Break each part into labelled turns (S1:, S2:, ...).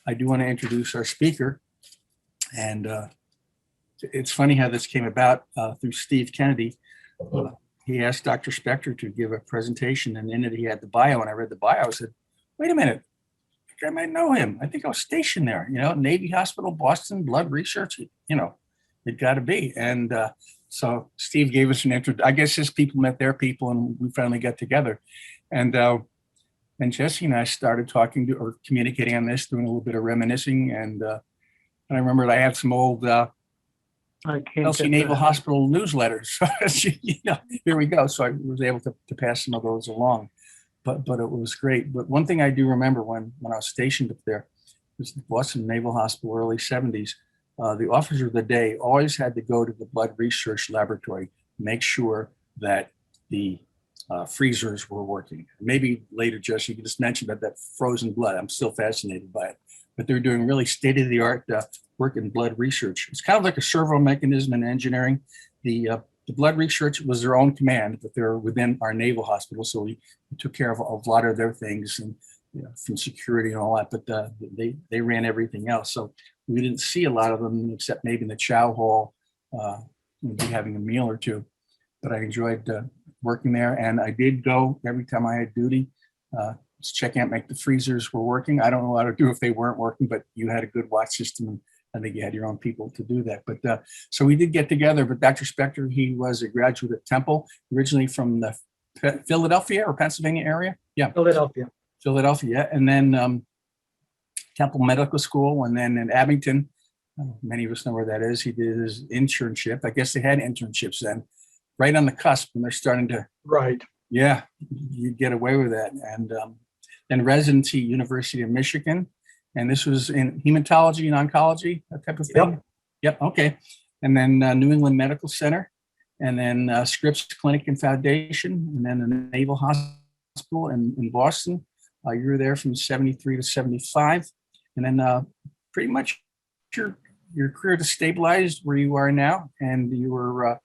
S1: I do want to introduce our speaker. And it's funny how this came about through Steve Kennedy. He asked Dr. Spector to give a presentation, and in it he had the bio, and I read the bio. I said, wait a minute, I think I might know him. I think I was stationed there, Navy Hospital, Boston, blood research, it got to be. And so Steve gave us an intro. I guess his people met their people, and we finally got together. And Jesse and I started talking or communicating on this, doing a little bit of reminiscing. And I remembered I had some old LC Naval Hospital newsletters. Here we go. So I was able to pass some of those along. But it was great. But one thing I do remember when I was stationed up there was the Boston Naval Hospital, early 70s. The officer of the day always had to go to the blood research laboratory, make sure that the freezers were working. Maybe later, Jesse, you just mentioned about that frozen blood. I'm still fascinated by it. But they're doing really state-of-the-art work in blood research. It's kind of like a servo mechanism in engineering. The blood research was their own command, but they're within our naval hospital, so we took care of a lot of their things, and from security and all that. But they ran everything else, so we didn't see a lot of them except maybe in the chow hall, maybe having a meal or two. But I enjoyed working there, and I did go every time I had duty. Check out, make the freezers were working. I don't know how to do if they weren't working, but you had a good watch system, and I think you had your own people to do that. But so we did get together. But Dr. Spector, he was a graduate at Temple, originally from the Philadelphia or Pennsylvania area. Yeah, Philadelphia, yeah. And then Temple Medical School, and then in Abington, many of us know where that is. He did his internship. I guess they had internships then, right on the cusp when they're starting to. Right. Yeah, you get away with that. And then residency, University of Michigan. And this was in hematology and oncology, that type of thing? Yep, okay. And then New England Medical Center, and then Scripps Clinic and Foundation, and then the Naval Hospital in Boston. You were there from 73 to 75. And then pretty much your career stabilized where you are now. And you were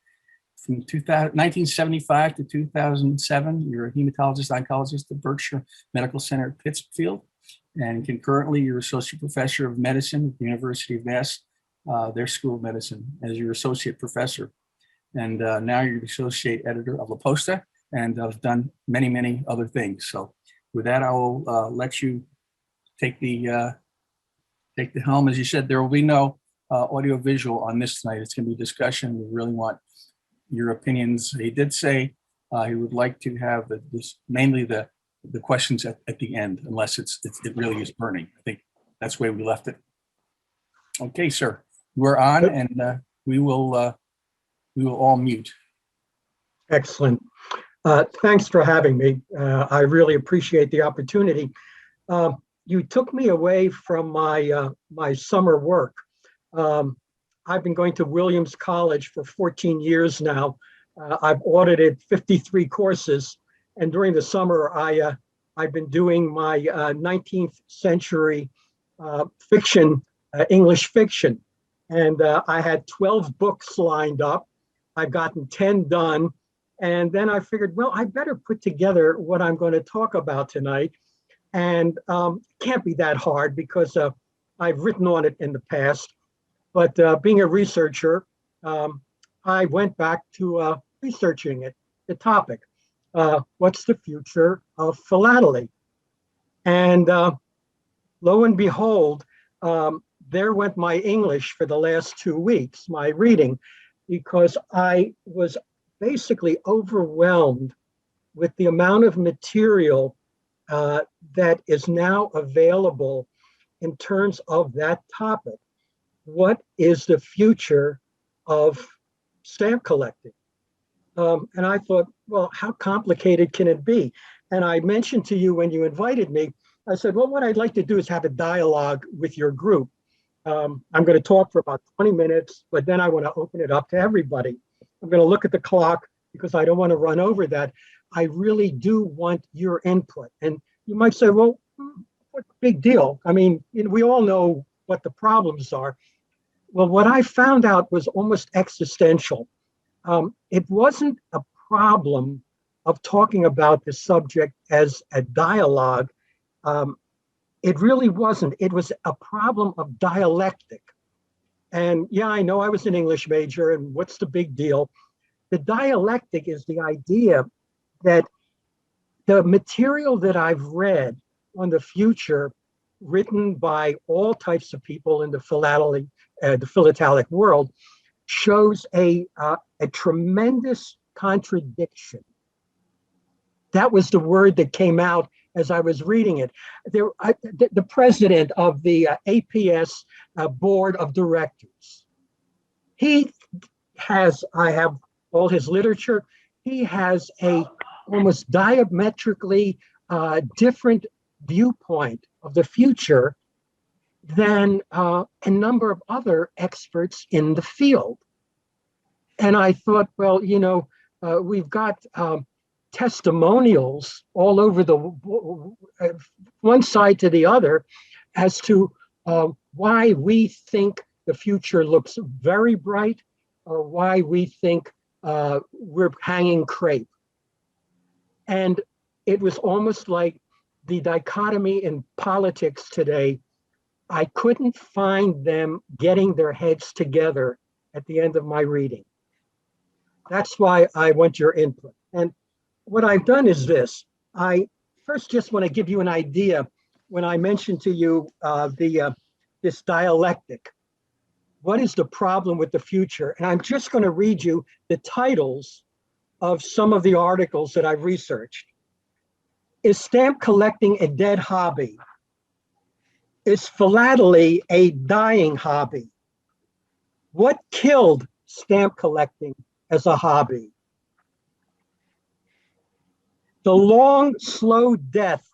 S1: from 1975 to 2007, you're a hematologist, oncologist at Berkshire Medical Center at Pittsfield. And concurrently, you're associate professor of medicine at the University of Mass, their School of Medicine, as your associate professor. And now you're the associate editor of La Posta, and have done many, many other things. So with that, I will let you take the helm. As you said, there will be no audio visual on this tonight. It's going to be discussion. We really want your opinions. He did say he would like to have mainly the questions at the end, unless it really is burning. I think that's the way we left it. Okay, sir, we're on, and we will all mute.
S2: Excellent. Thanks for having me. I really appreciate the opportunity. You took me away from my summer work. I've been going to Williams College for 14 years now. I've audited 53 courses. And during the summer, I've been doing my 19th century fiction, English fiction. And I had 12 books lined up. I've gotten 10 done. And then I figured, well, I better put together what I'm going to talk about tonight. And can't be that hard because I've written on it in the past. But being a researcher, I went back to researching it, the topic. What's the future of philately? And lo and behold, there went my English for the last 2 weeks, my reading, because I was basically overwhelmed with the amount of material that is now available in terms of that topic. What is the future of stamp collecting? And I thought, well, how complicated can it be? And I mentioned to you when you invited me, I said, well, what I'd like to do is have a dialogue with your group. I'm going to talk for about 20 minutes, but then I want to open it up to everybody. I'm going to look at the clock because I don't want to run over that. I really do want your input. And you might say, well, what big deal? I mean, we all know what the problems are. Well, what I found out was almost existential. It wasn't a problem of talking about the subject as a dialogue. It really wasn't. It was a problem of dialectic. And yeah, I know I was an English major, and what's the big deal? The dialectic is the idea that the material that I've read on the future, written by all types of people in the philatelic world, shows a tremendous contradiction. That was the word that came out as I was reading it. The president of the APS board of directors, I have all his literature. He has a almost diametrically different viewpoint of the future than a number of other experts in the field. And I thought, well, we've got testimonials all over the one side to the other as to why we think the future looks very bright or why we think we're hanging crepe. And it was almost like the dichotomy in politics today. I couldn't find them getting their heads together at the end of my reading. That's why I want your input. And what I've done is this. I first just want to give you an idea when I mentioned to you this dialectic. What is the problem with the future? And I'm just going to read you the titles of some of the articles that I've researched. Is stamp collecting a dead hobby? Is philately a dying hobby? What killed stamp collecting as a hobby? The long, slow death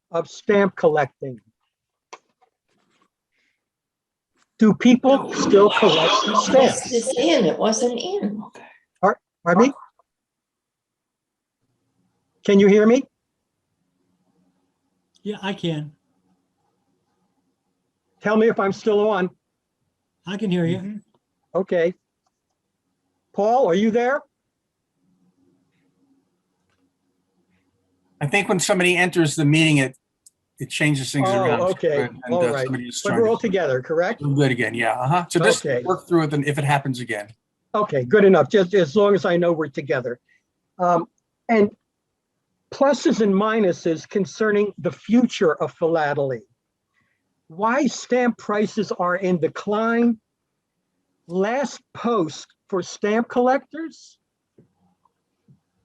S2: of stamp collecting. Do people still collect stamps?
S3: It's in, it wasn't in.
S2: Pardon me? Can you hear me?
S4: Yeah, I can.
S2: Tell me if I'm still on.
S4: I can hear you.
S2: Okay. Paul, are you there?
S1: I think when somebody enters the meeting, it changes things around.
S2: Okay.
S1: And,
S2: All right. But we're all together, correct?
S1: We're good again. Yeah. So just
S2: Okay.
S1: work through it, and if it happens again.
S2: Okay, good enough. Just as long as I know we're together. And pluses and minuses concerning the future of philately. Why stamp prices are in decline. Last post for stamp collectors.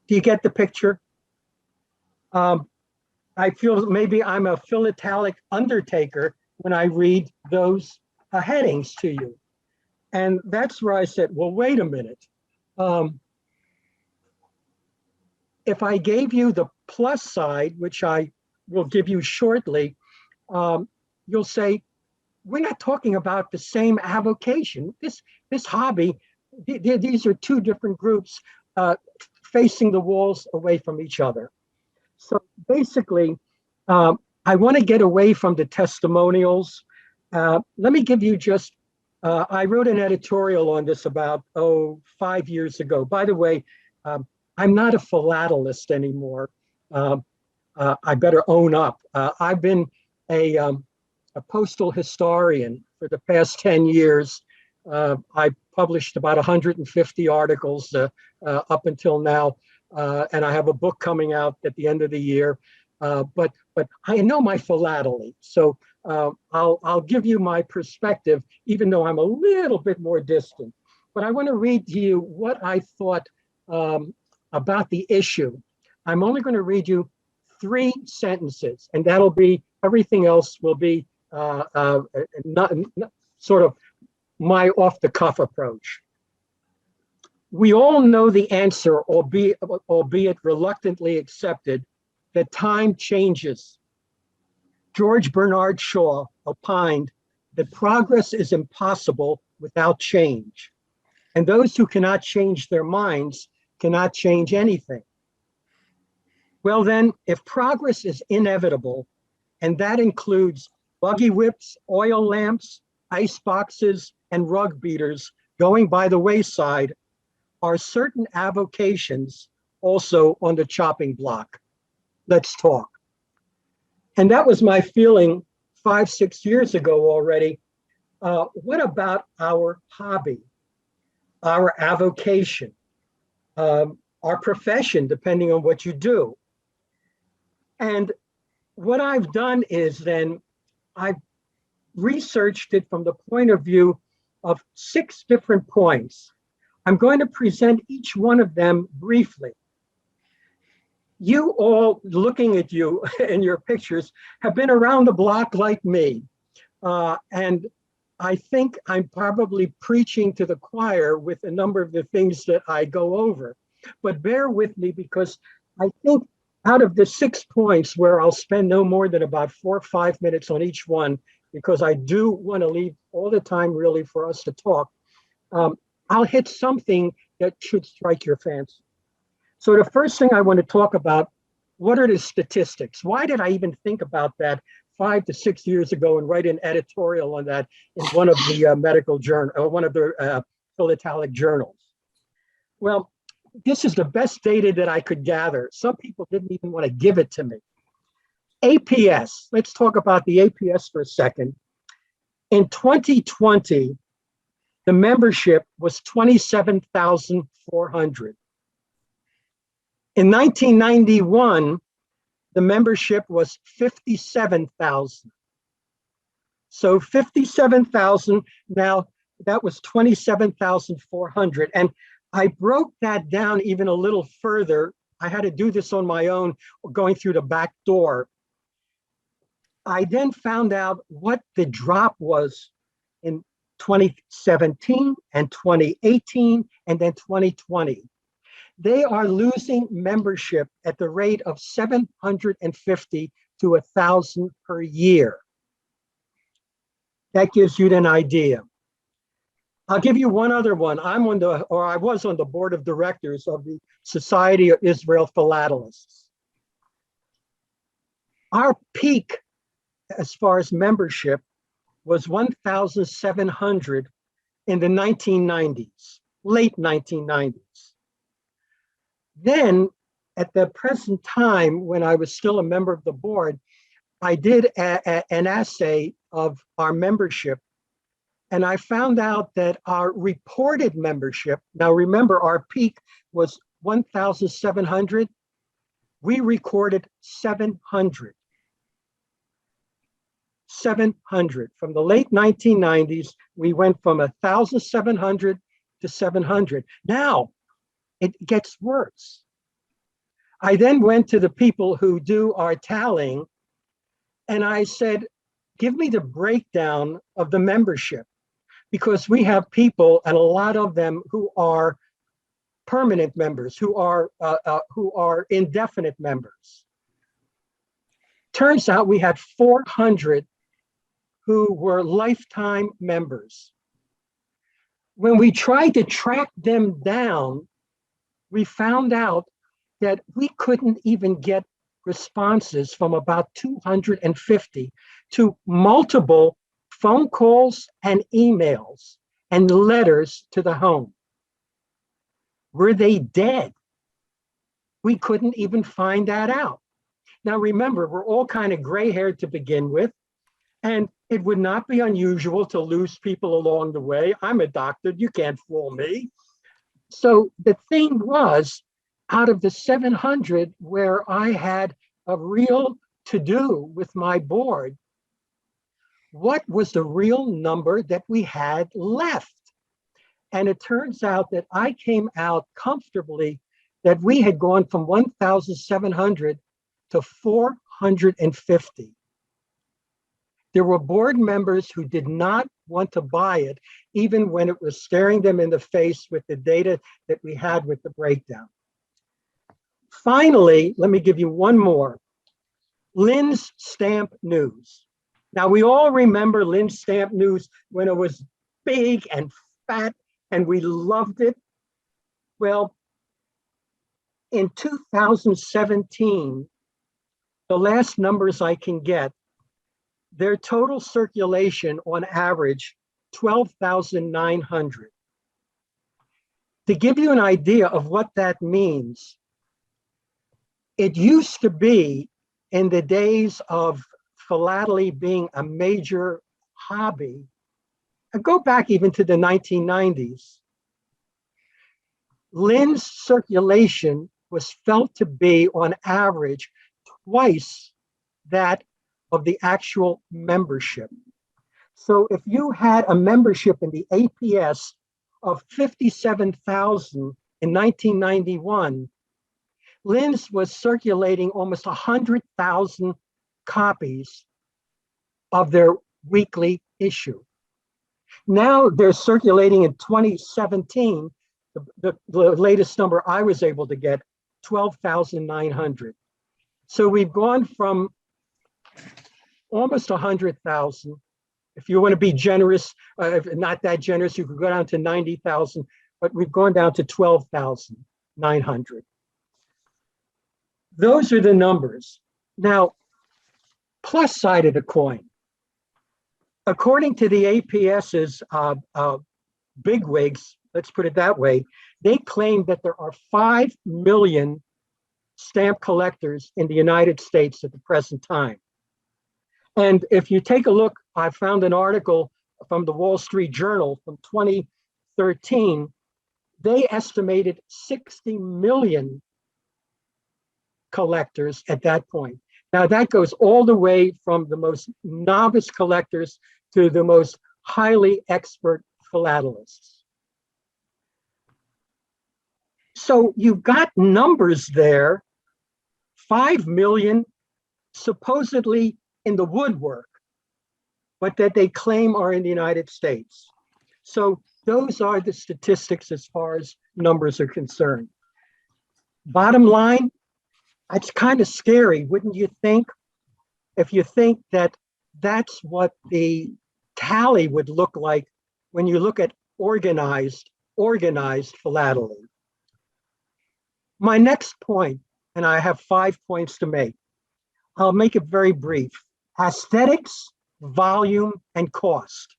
S2: Do you get the picture? I feel maybe I'm a philatelic undertaker when I read those headings to you. And that's where I said, well, wait a minute. If I gave you the plus side, which I will give you shortly, you'll say, we're not talking about the same avocation. This hobby, these are two different groups facing the walls away from each other. So basically, I want to get away from the testimonials. Let me give you just, I wrote an editorial on this about, 5 years ago. By the way, I'm not a philatelist anymore. I better own up. I've been a postal historian for the past 10 years. I published about 150 articles up until now. And I have a book coming out at the end of the year. But I know my philately. So I'll give you my perspective, even though I'm a little bit more distant. But I want to read to you what I thought about the issue. I'm only going to read you 3 sentences, and that'll be, everything else will be not sort of my off-the-cuff approach. We all know the answer, albeit reluctantly accepted, that time changes. George Bernard Shaw opined that progress is impossible without change, and those who cannot change their minds cannot change anything. Well then, if progress is inevitable, and that includes buggy whips, oil lamps, ice boxes, and rug beaters going by the wayside, are certain avocations also on the chopping block? Let's talk. And that was my feeling 5, 6 years ago already, what about our hobby, our avocation, our profession, depending on what you do? And what I've done is then I've researched it from the point of view of 6 different points. I'm going to present each one of them briefly. You all, looking at you in your pictures, have been around the block like me. And I think I'm probably preaching to the choir with a number of the things that I go over. But bear with me, because I think out of the 6 points where I'll spend no more than about 4 or 5 minutes on each one, because I do want to leave all the time really for us to talk, I'll hit something that should strike your fancy. So the first thing I want to talk about, what are the statistics? Why did I even think about that 5 to 6 years ago and write an editorial on that in one of the medical journal, or one of the philatelic journals? Well, this is the best data that I could gather. Some people didn't even want to give it to me. APS, let's talk about the APS for a second. In 2020, the membership was 27,400. In 1991, the membership was 57,000. So 57,000, now that was 27,400. And I broke that down even a little further. I had to do this on my own, going through the back door. I then found out what the drop was in 2017 and 2018 and then 2020. They are losing membership at the rate of 750 to 1,000 per year. That gives you an idea. I'll give you one other one. I was on the board of directors of the Society of Israel Philatelists. Our peak as far as membership was 1,700 in the 1990s, late 1990s. Then at the present time, when I was still a member of the board, I did an assay of our membership, and I found out that our reported membership, now remember our peak was 1,700, we recorded 700. 700. From the late 1990s, we went from 1,700 to 700. Now, it gets worse. I then went to the people who do our tallying, and I said, give me the breakdown of the membership, because we have people, and a lot of them, who are permanent members, who are indefinite members. Turns out we had 400 who were lifetime members. When we tried to track them down, we found out that we couldn't even get responses from about 250 to multiple phone calls and emails and letters to the home. Were they dead? We couldn't even find that out. Now remember, we're all kind of gray-haired to begin with, and it would not be unusual to lose people along the way. I'm a doctor, you can't fool me. So the thing was, out of the 700 where I had a real to-do with my board, what was the real number that we had left? And it turns out that I came out comfortably that we had gone from 1,700 to 450. There were board members who did not want to buy it, even when it was staring them in the face with the data that we had with the breakdown. Finally, let me give you one more. Lynns Stamp News. Now, we all remember Lynns Stamp News when it was big and fat, and we loved it. Well, in 2017, the last numbers I can get, their total circulation on average, 12,900. To give you an idea of what that means, it used to be in the days of philately being a major hobby, and go back even to the 1990s, Lynns circulation was felt to be on average twice that of the actual membership. So if you had a membership in the APS of 57,000 in 1991, Lynns was circulating almost 100,000 copies of their weekly issue. Now they're circulating in 2017, the latest number I was able to get, 12,900. So we've gone from almost 100,000. If you want to be generous, if not that generous, you could go down to 90,000, but we've gone down to 12,900. Those are the numbers. Now, plus side of the coin. According to the APS's bigwigs, let's put it that way, they claim that there are 5 million stamp collectors in the United States at the present time. And if you take a look, I found an article from the Wall Street Journal from 2013. They estimated 60 million collectors at that point. Now that goes all the way from the most novice collectors to the most highly expert philatelists. So you've got numbers there, 5 million supposedly in the woodwork, but that they claim are in the United States. So those are the statistics as far as numbers are concerned. Bottom line, it's kind of scary, wouldn't you think? If you think that that's what the tally would look like when you look at organized philately. My next point, and I have 5 points to make. I'll make it very brief. Aesthetics, volume, and cost.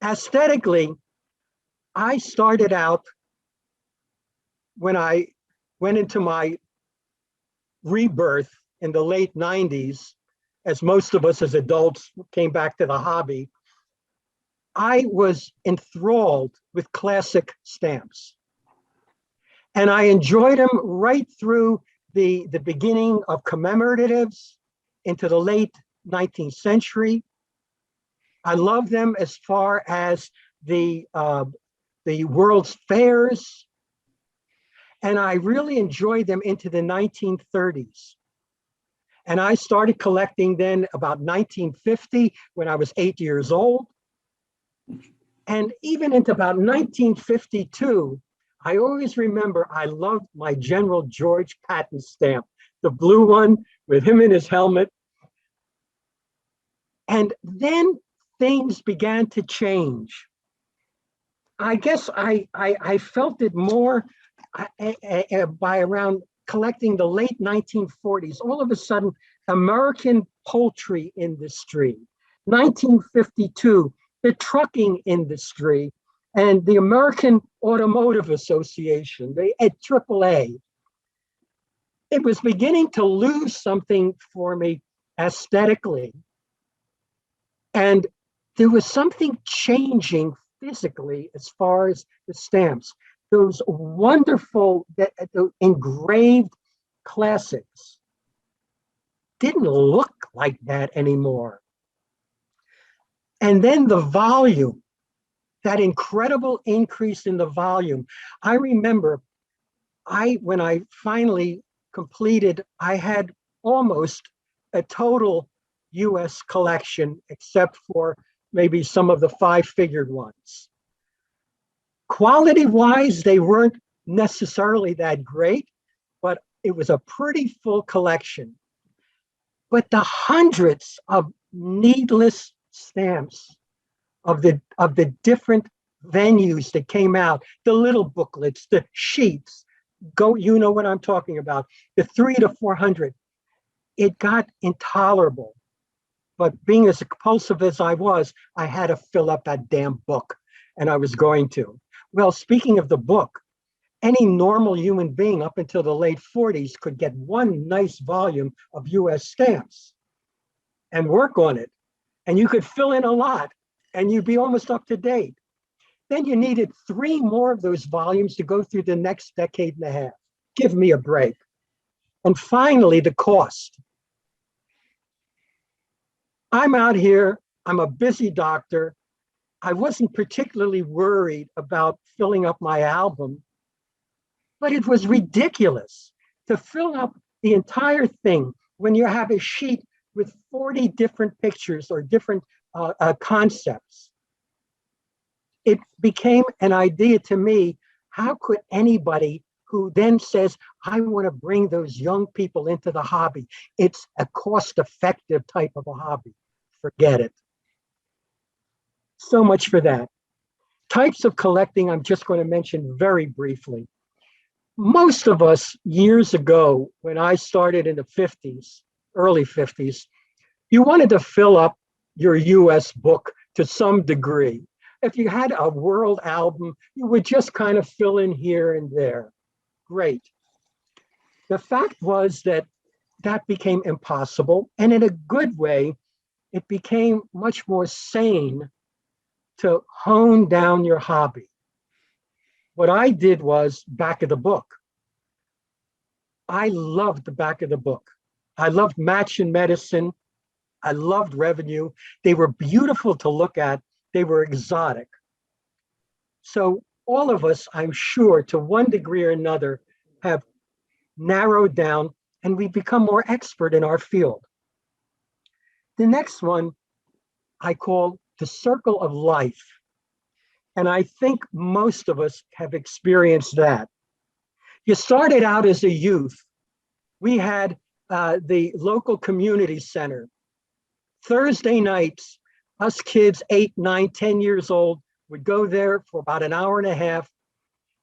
S2: Aesthetically, I started out when I went into my rebirth in the late 90s, as most of us as adults came back to the hobby. I was enthralled with classic stamps. And I enjoyed them right through the beginning of commemoratives into the late 19th century. I love them as far as the World's Fairs. And I really enjoyed them into the 1930s. And I started collecting then about 1950 when I was 8 years old. And even into about 1952, I always remember I loved my General George Patton stamp, the blue one with him in his helmet. And then things began to change. I guess I felt it more by around collecting the late 1940s. All of a sudden, American poultry industry, 1952, the trucking industry, and the American Automotive Association, the AAA. It was beginning to lose something for me aesthetically. And there was something changing physically as far as the stamps. Those wonderful the engraved classics didn't look like that anymore. And then the volume, that incredible increase in the volume. I remember when I finally completed, I had almost a total US collection, except for maybe some of the 5-figured ones. Quality-wise, they weren't necessarily that great, but it was a pretty full collection. But the hundreds of needless stamps of the different venues that came out, the little booklets, the sheets, you know what I'm talking about, the 300 to 400, it got intolerable. But being as compulsive as I was, I had to fill up that damn book, and I was going to. Well, speaking of the book, any normal human being up until the late 40s could get one nice volume of US stamps. and work on it. And you could fill in a lot and you'd be almost up to date. Then you needed 3 more of those volumes to go through the next decade and a half. Give me a break. And finally, the cost. I'm out here, I'm a busy doctor. I wasn't particularly worried about filling up my album, but it was ridiculous to fill up the entire thing when you have a sheet with 40 different pictures or different concepts. It became an idea to me, how could anybody who then says, I want to bring those young people into the hobby, it's a cost-effective type of a hobby. Forget it. So much for that. Types of collecting, I'm just going to mention very briefly. Most of us years ago, when I started in the 50s, early 50s, you wanted to fill up your US book to some degree. If you had a world album, you would just kind of fill in here and there. Great. The fact was that that became impossible. And in a good way, it became much more sane to hone down your hobby. What I did was back of the book. I loved the back of the book. I loved Match and Medicine. I loved Revenue. They were beautiful to look at. They were exotic. So all of us, I'm sure, to one degree or another, have narrowed down and we've become more expert in our field. The next one I call the circle of life. And I think most of us have experienced that. You started out as a youth. We had the local community center. Thursday nights, us kids, 8, 9, 10 years old, would go there for about an hour and a half.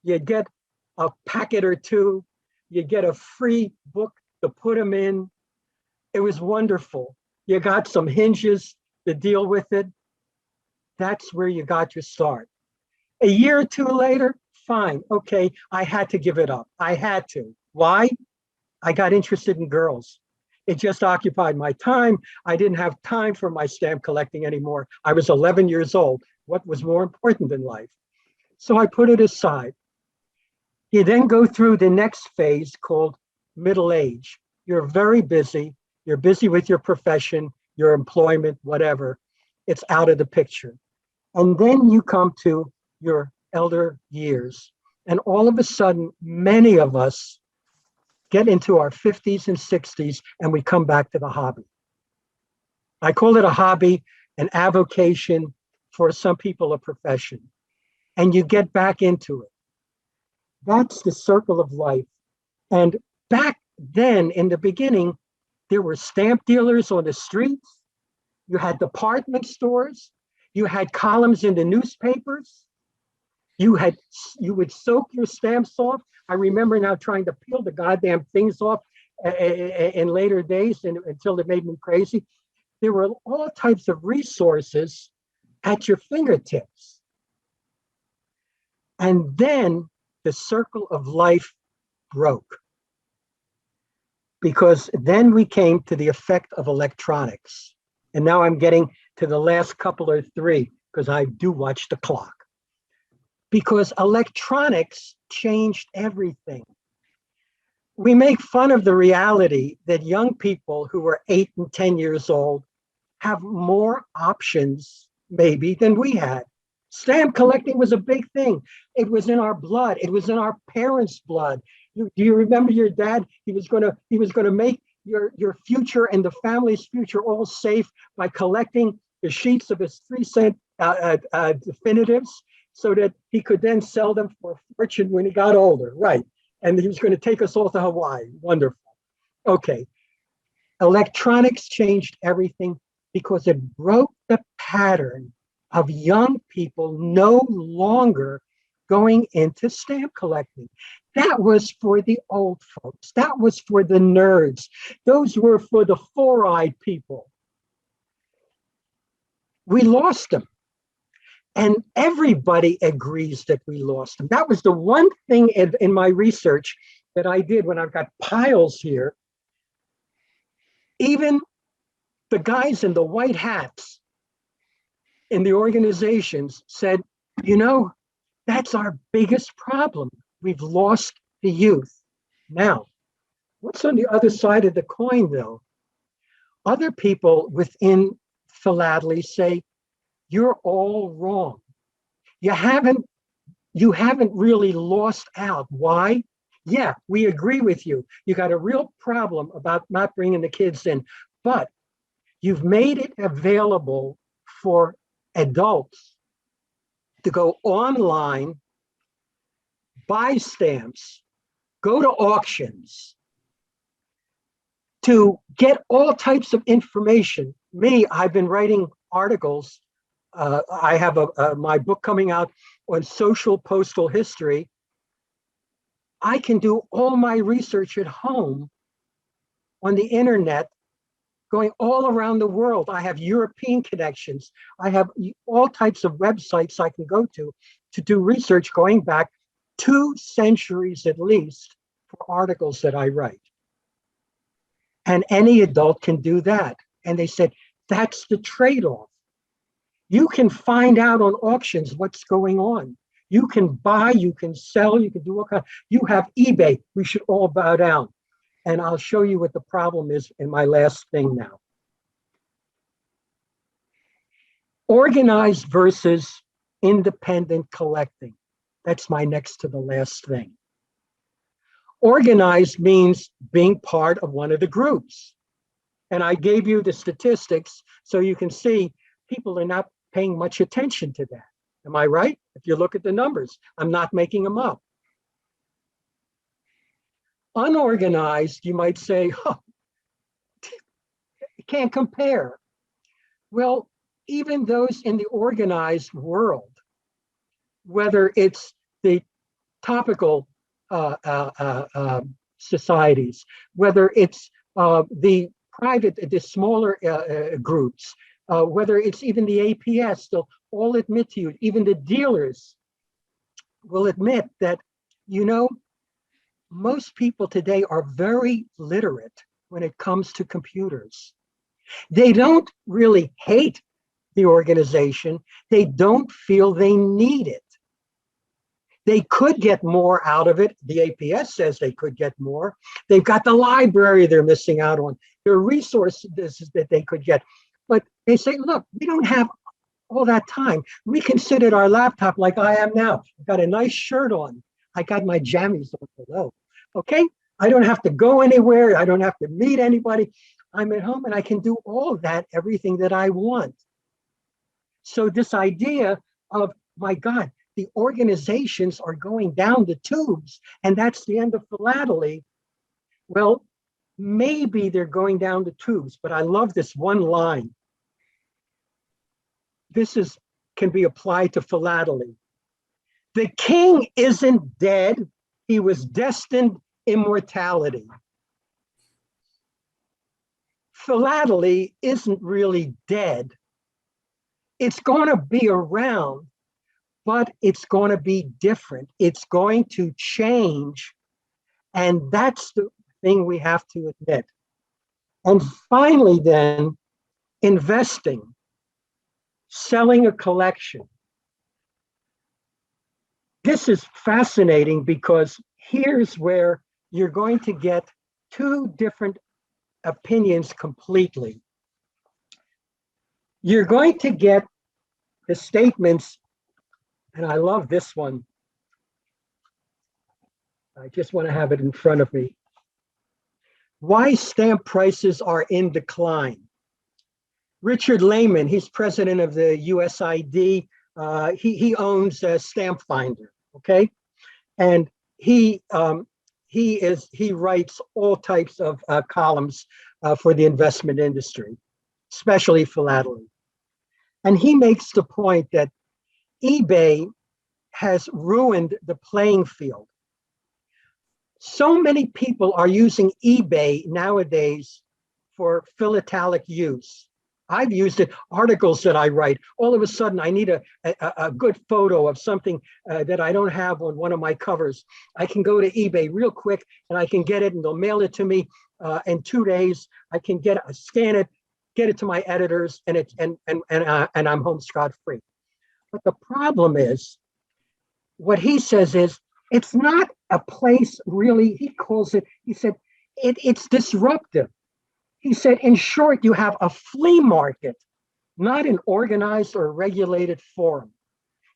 S2: You'd get a packet or two. You'd get a free book to put them in. It was wonderful. You got some hinges to deal with it. That's where you got your start. A year or two later, fine. Okay, I had to give it up. I had to. Why? I got interested in girls. It just occupied my time. I didn't have time for my stamp collecting anymore. I was 11 years old. What was more important in life? So I put it aside. You then go through the next phase called middle age. You're very busy. You're busy with your profession, your employment, whatever. It's out of the picture. And then you come to your elder years. And all of a sudden, many of us get into our 50s and 60s and we come back to the hobby. I call it a hobby, an avocation, for some people a profession. And you get back into it. That's the circle of life. And back then, in the beginning, there were stamp dealers on the streets. You had department stores. You had columns in the newspapers. You would soak your stamps off. I remember now trying to peel the goddamn things off in later days until it made me crazy. There were all types of resources at your fingertips. And then the circle of life broke. Because then we came to the effect of electronics. And now I'm getting to the last couple or 3, because I do watch the clock. Because electronics changed everything. We make fun of the reality that young people who are 8 and 10 years old have more options, maybe, than we had. Stamp collecting was a big thing. It was in our blood. It was in our parents' blood. Do you remember your dad? He was gonna make your future and the family's future all safe by collecting the sheets of his 3-cent definitives, so that he could then sell them for a fortune when he got older, right? And he was going to take us all to Hawaii. Wonderful. Okay. Electronics changed everything because it broke the pattern of young people no longer going into stamp collecting. That was for the old folks. That was for the nerds. Those were for the 4-eyed people. We lost them. And everybody agrees that we lost them. That was the one thing in my research that I did when I've got piles here. Even The guys in the white hats in the organizations said, you know, that's our biggest problem. We've lost the youth. Now, what's on the other side of the coin, though? Other people within Philately say, you're all wrong. You haven't really lost out. Why? Yeah, we agree with you. You got a real problem about not bringing the kids in, but you've made it available for adults to go online, buy stamps, go to auctions, to get all types of information. Me, I've been writing articles. I have my book coming out on social postal history. I can do all my research at home on the internet, going all around the world. I have European connections. I have all types of websites I can go to do research going back 2 centuries at least for articles that I write. And any adult can do that. And they said, that's the trade-off. You can find out on auctions what's going on. You can buy, you can sell, you can do all kinds. You have eBay. We should all bow down. And I'll show you what the problem is in my last thing now. Organized versus independent collecting. That's my next to the last thing. Organized means being part of one of the groups. And I gave you the statistics so you can see people are not paying much attention to that. Am I right? If you look at the numbers, I'm not making them up. Unorganized, you might say, oh, can't compare. Well, even those in the organized world, whether it's the topical societies, whether it's the private, the smaller groups, whether it's even the APS, they'll all admit to you, even the dealers will admit that, you know, most people today are very literate when it comes to computers. They don't really hate the organization. They don't feel they need it. They could get more out of it. The APS says they could get more. They've got the library they're missing out on. There are resources that they could get. But they say, look, we don't have all that time. We can sit at our laptop like I am now. I've got a nice shirt on. I got my jammies on below. Okay? I don't have to go anywhere. I don't have to meet anybody. I'm at home and I can do all of that, everything that I want. So this idea of, my God, the organizations are going down the tubes and that's the end of philately. Well, maybe they're going down the tubes, but I love this one line. This can be applied to philately. The king isn't dead. He was destined immortality. Philately isn't really dead. It's going to be around, but it's going to be different. It's going to change. And that's the thing we have to admit. And finally, then, investing, selling a collection. This is fascinating because here's where you're going to get 2 different opinions completely. You're going to get the statements, and I love this one. I just want to have it in front of me. Why stamp prices are in decline. Richard Lehman, he's president of the USID. He owns Stamp Finder, okay? And he writes all types of columns for the investment industry, especially philately. And he makes the point that eBay has ruined the playing field. So many people are using eBay nowadays for philatelic use. I've used it, articles that I write. All of a sudden, I need a good photo of something that I don't have on one of my covers. I can go to eBay real quick and I can get it and they'll mail it to me in 2 days. I can scan it, get it to my editors, and I'm home scot-free. But the problem is, what he says is, it's not a place really, he calls it, he said, it's disruptive. He said, in short, you have a flea market, not an organized or regulated forum.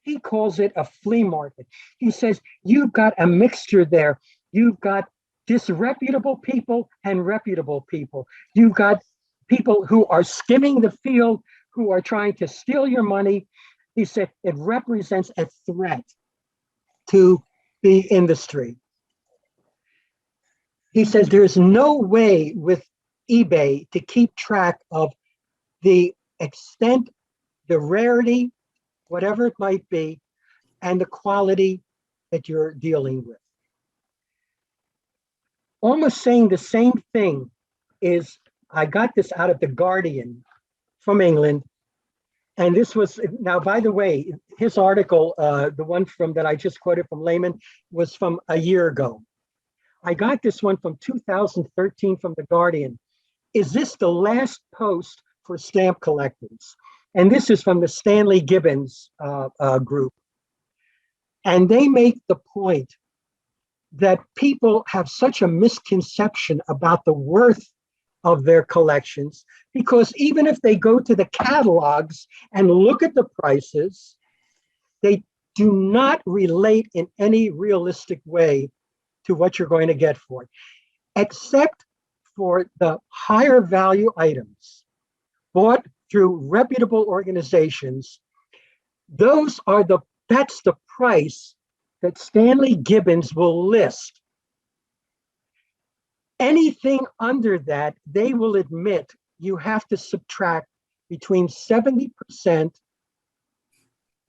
S2: He calls it a flea market. He says, you've got a mixture there. You've got disreputable people and reputable people. You've got people who are skimming the field, who are trying to steal your money. He said, it represents a threat to the industry. He says, there's no way with eBay to keep track of the extent, the rarity, whatever it might be, and the quality that you're dealing with. Almost saying the same thing is, I got this out of The Guardian from England. And this was, now, by the way, his article, the one from that I just quoted from Lehman, was from a year ago. I got this one from 2013 from The Guardian. Is this the last post for stamp collectors? And this is from the Stanley Gibbons group. And they make the point that people have such a misconception about the worth of their collections, because even if they go to the catalogs and look at the prices, they do not relate in any realistic way to what you're going to get for it, except for the higher value items bought through reputable organizations. That's the price that Stanley Gibbons will list. Anything under that, they will admit you have to subtract between 70%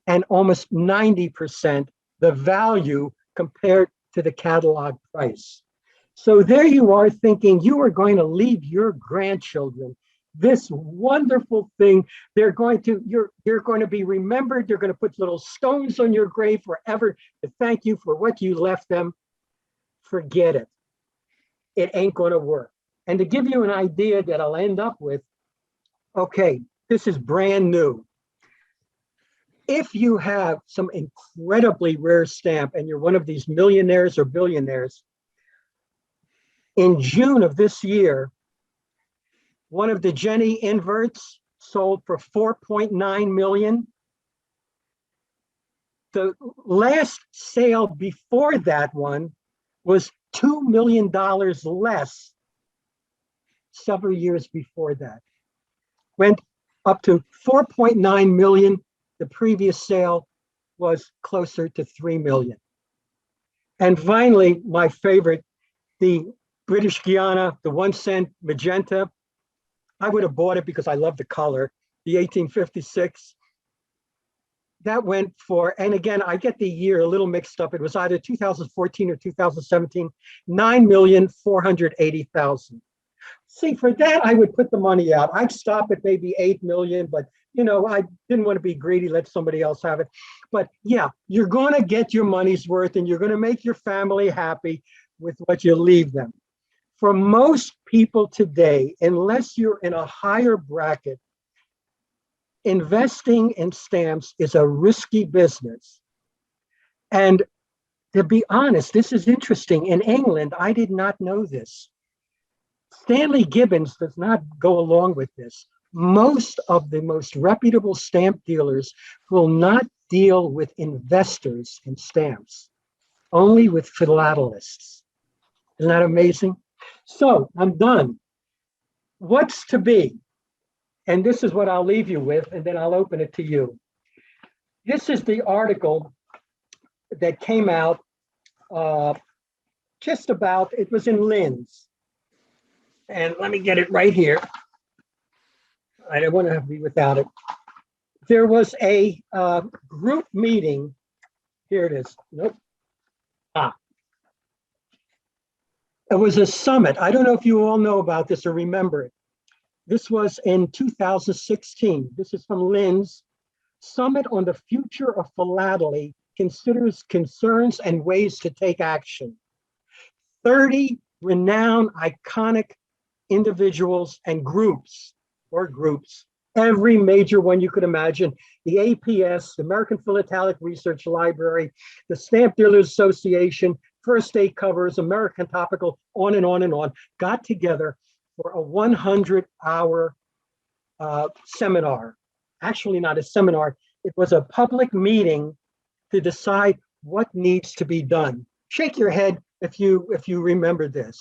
S2: and almost 90% the value compared to the catalog price. So there you are thinking you are going to leave your grandchildren this wonderful thing. You're going to be remembered. They're going to put little stones on your grave forever to thank you for what you left them. Forget it. It ain't going to work. And to give you an idea that I'll end up with, okay, this is brand new. If you have some incredibly rare stamp and you're one of these millionaires or billionaires, in June of this year, one of the Jenny inverts sold for 4.9 million. The last sale before that one was $2 million less several years before that. Went up to 4.9 million. The previous sale was closer to 3 million. And finally, my favorite, the British Guiana, the 1 cent magenta. I would have bought it because I love the color, the 1856. That went for, and again, I get the year a little mixed up. It was either 2014 or 2017, 9,480,000. See, for that, I would put the money out. I'd stop at maybe 8 million, but you know, I didn't want to be greedy, let somebody else have it. But yeah, you're going to get your money's worth and you're going to make your family happy with what you leave them. For most people today, unless you're in a higher bracket, investing in stamps is a risky business. And to be honest, this is interesting. In England, I did not know this. Stanley Gibbons does not go along with this. Most of the most reputable stamp dealers will not deal with investors in stamps, only with philatelists. Isn't that amazing? So I'm done. What's to be? And this is what I'll leave you with, and then I'll open it to you. This is the article that came out just about, it was in Lynns. And let me get it right here. I don't want to be without it. There was a group meeting. Here it is. Nope. It was a summit. I don't know if you all know about this or remember it. This was in 2016. This is from Lynns Summit on the Future of Philately, considers concerns and ways to take action. 30 renowned, iconic individuals and groups or groups, every major one you could imagine, the APS, the American Philatelic Research Library, the Stamp Dealers Association, First Day Covers, American Topical, on and on and on, got together for a 100-hour seminar. Actually, not a seminar. It was a public meeting to decide what needs to be done. Shake your head if you remember this.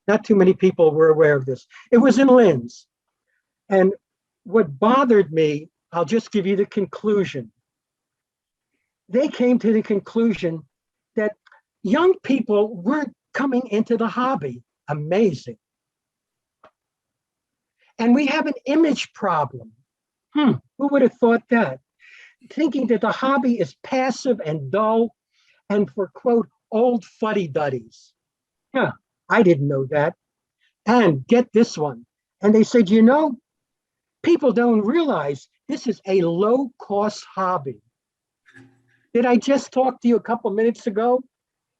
S2: Not too many people were aware of this. It was in Lynns. And what bothered me, I'll just give you the conclusion. They came to the conclusion that young people weren't coming into the hobby. Amazing. And we have an image problem. Who would have thought that? Thinking that the hobby is passive and dull and for, quote, old fuddy-duddies. Yeah, I didn't know that. And get this one. And they said, people don't realize this is a low-cost hobby. Did I just talk to you a couple minutes ago?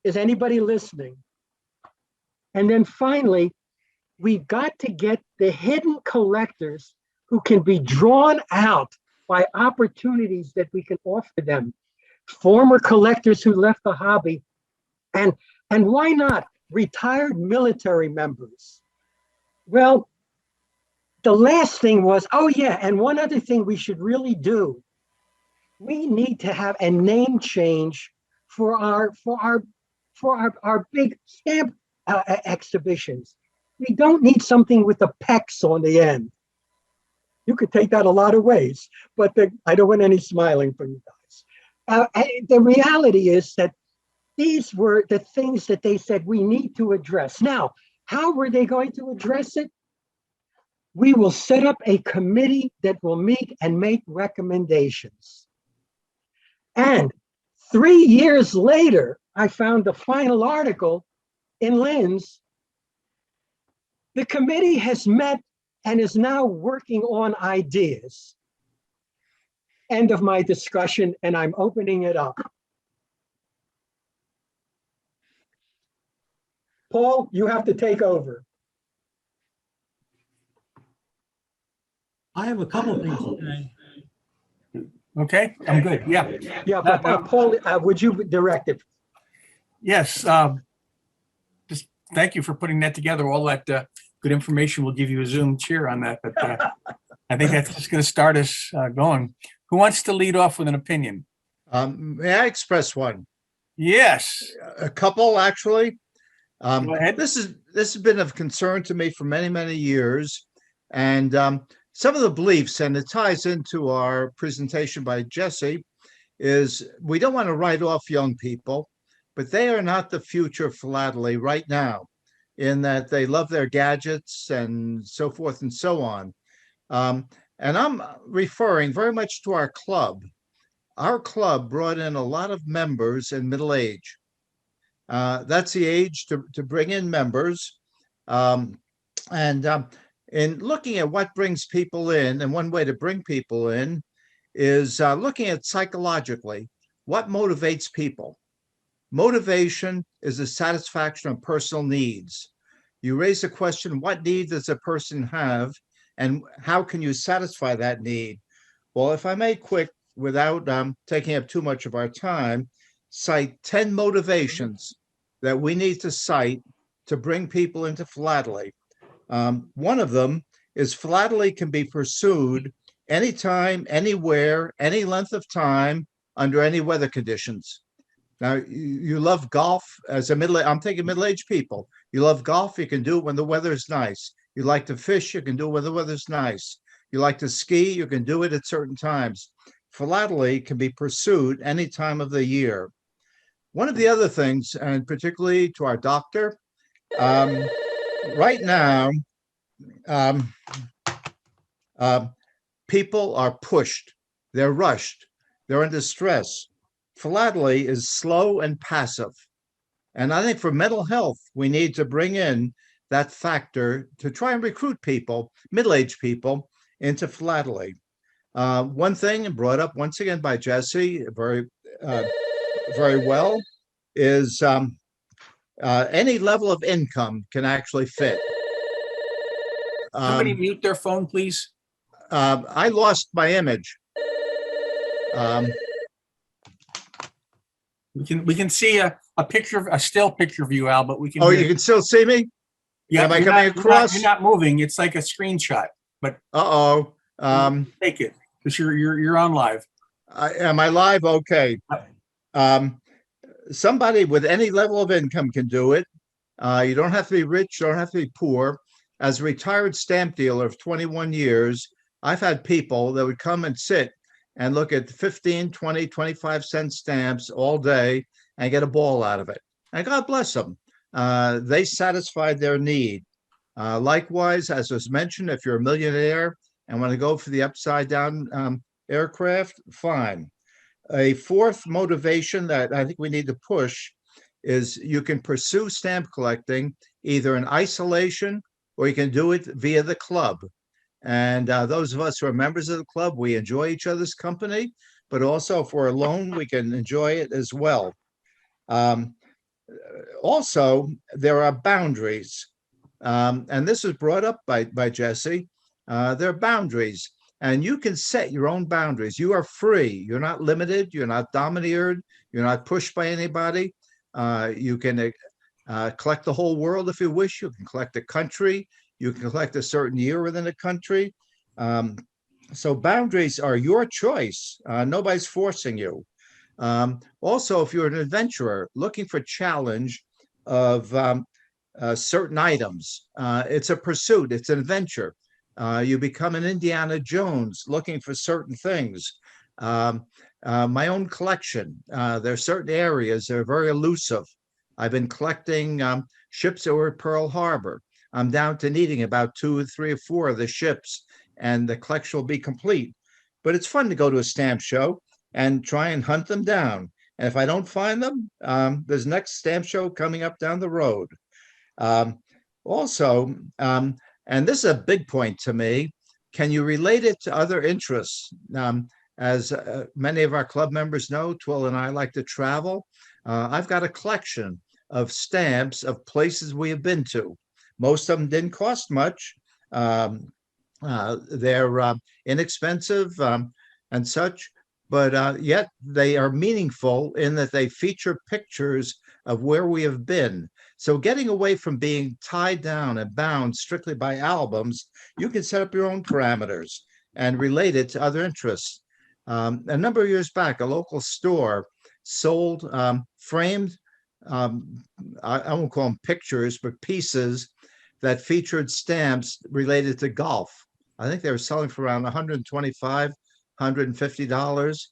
S2: Is anybody listening? And then finally, we've got to get the hidden collectors who can be drawn out by opportunities that we can offer them. Former collectors who left the hobby, and why not retired military members? Well, the last thing was, oh yeah, and one other thing we should really do. We need to have a name change for our big stamp exhibitions. We don't need something with the pecs on the end. You could take that a lot of ways, but I don't want any smiling from you guys. The reality is that these were the things that they said we need to address. Now, how were they going to address it? We will set up a committee that will meet and make recommendations. And 3 years later, I found the final article in Lynns. The committee has met and is now working on ideas. End of my discussion, and I'm opening it up. Paul, you have to take over.
S4: I have a couple of things to say.
S1: Okay, I'm good. Yeah.
S2: Yeah, but Paul, would you direct it?
S1: Yes. Just thank you for putting that together. All that good information. We'll give you a Zoom cheer on that. But I think that's just going to start us going. Who wants to lead off with an opinion?
S5: May I express one?
S1: Yes.
S5: A couple, actually.
S1: Go ahead.
S5: This has been of concern to me for many, many years. And some of the beliefs, and it ties into our presentation by Jesse, is we don't want to write off young people, but they are not the future of philately right now, in that they love their gadgets and so forth and so on. And I'm referring very much to our club. Our club brought in a lot of members in middle age. That's the age to bring in members. In looking at what brings people in, and one way to bring people in is looking at psychologically, what motivates people. Motivation is the satisfaction of personal needs. You raise the question, what need does a person have, and how can you satisfy that need? Well, if I may quick, without taking up too much of our time, cite 10 motivations that we need to cite to bring people into philately. One of them is philately can be pursued anytime, anywhere, any length of time, under any weather conditions. Now, you love golf as I'm thinking middle-aged people. You love golf, you can do it when the weather is nice. You like to fish, you can do it when the weather's nice. You like to ski, you can do it at certain times. Philately can be pursued any time of the year. One of the other things, and particularly to our doctor, right now, people are pushed, they're rushed, they're under stress. Philately is slow and passive. And I think for mental health, we need to bring in that factor to try and recruit people, middle-aged people, into philately. One thing brought up once again by Jesse, very well, is any level of income can actually fit.
S1: Somebody mute their phone, please.
S5: I lost my image.
S1: We can see a picture of a still picture of you, Al, but we can.
S5: Oh,
S1: hear
S5: you can still see me?
S1: Yeah,
S5: Am I
S1: you're
S5: coming
S1: not-
S5: across?
S1: You're not moving. It's like a screenshot, but
S5: Uh-oh.
S1: take it because you're on live.
S5: Am I live? Okay. Somebody with any level of income can do it. You don't have to be rich, you don't have to be poor. As a retired stamp dealer of 21 years, I've had people that would come and sit and look at 15, 20, 25-cent stamps all day and get a ball out of it. And God bless them. They satisfied their need. Likewise, as was mentioned, if you're a millionaire and want to go for the upside down aircraft, fine. A fourth motivation that I think we need to push is you can pursue stamp collecting either in isolation or you can do it via the club. And those of us who are members of the club, we enjoy each other's company, but also if we're alone, we can enjoy it as well. Also, there are boundaries. And this was brought up by Jesse. There are boundaries. And you can set your own boundaries. You are free. You're not limited. You're not domineered. You're not pushed by anybody. You can collect the whole world if you wish. You can collect a country. You can collect a certain year within a country. So boundaries are your choice. Nobody's forcing you. Also, if you're an adventurer looking for challenge of certain items, it's a pursuit. It's an adventure. You become an Indiana Jones looking for certain things. My own collection, there are certain areas that are very elusive. I've been collecting ships that were at Pearl Harbor. I'm down to needing about 2 or 3 or 4 of the ships, and the collection will be complete. But it's fun to go to a stamp show and try and hunt them down. And if I don't find them, there's next stamp show coming up down the road. Also, and this is a big point to me, can you relate it to other interests? As many of our club members know, Twill and I like to travel. I've got a collection of stamps of places we have been to. Most of them didn't cost much. They're inexpensive and such, but yet they are meaningful in that they feature pictures of where we have been. So getting away from being tied down and bound strictly by albums, you can set up your own parameters and relate it to other interests. A number of years back, a local store sold framed, I won't call them pictures, but pieces that featured stamps related to golf. I think they were selling for around $125, $150.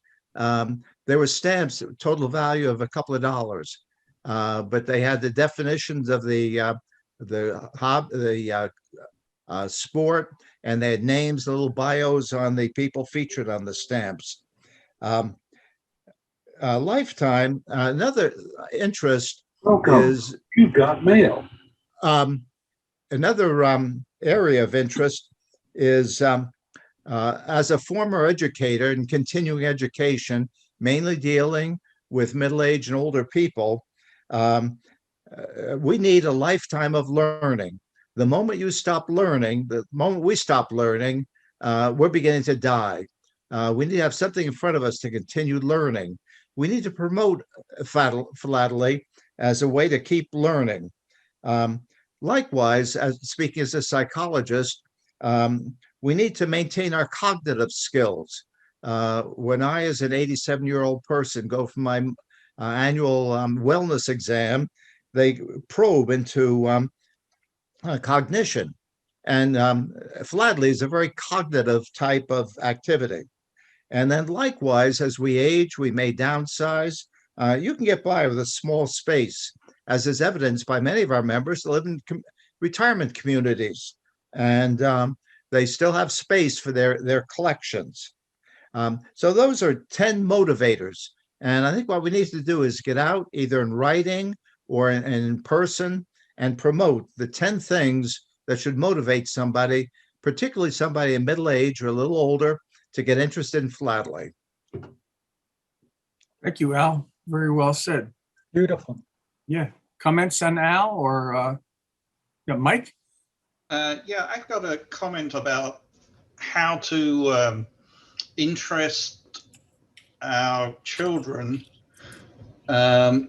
S5: There were stamps, total value of a couple of dollars. But they had the definitions of the sport, and they had names, little bios on the people featured on the stamps. Lifetime, another interest is
S6: You got mail.
S5: another area of interest is as a former educator in continuing education, mainly dealing with middle-aged and older people. We need a lifetime of learning. The moment you stop learning, the moment we stop learning, we're beginning to die. We need to have something in front of us to continue learning. We need to promote philately as a way to keep learning. Likewise, as speaking as a psychologist, we need to maintain our cognitive skills. When I, as an 87-year-old person, go for my annual wellness exam, they probe into cognition. And philately is a very cognitive type of activity. And then likewise, as we age, we may downsize. You can get by with a small space, as is evidenced by many of our members that live in retirement communities. And they still have space for their collections. So those are 10 motivators. And I think what we need to do is get out either in writing or in person and promote the 10 things that should motivate somebody, particularly somebody in middle age or a little older, to get interested in philately.
S1: Thank you, Al. Very well said.
S2: Beautiful.
S1: Yeah. Comments on Al or yeah, Mike?
S7: Yeah, I've got a comment about
S6: how to interest our children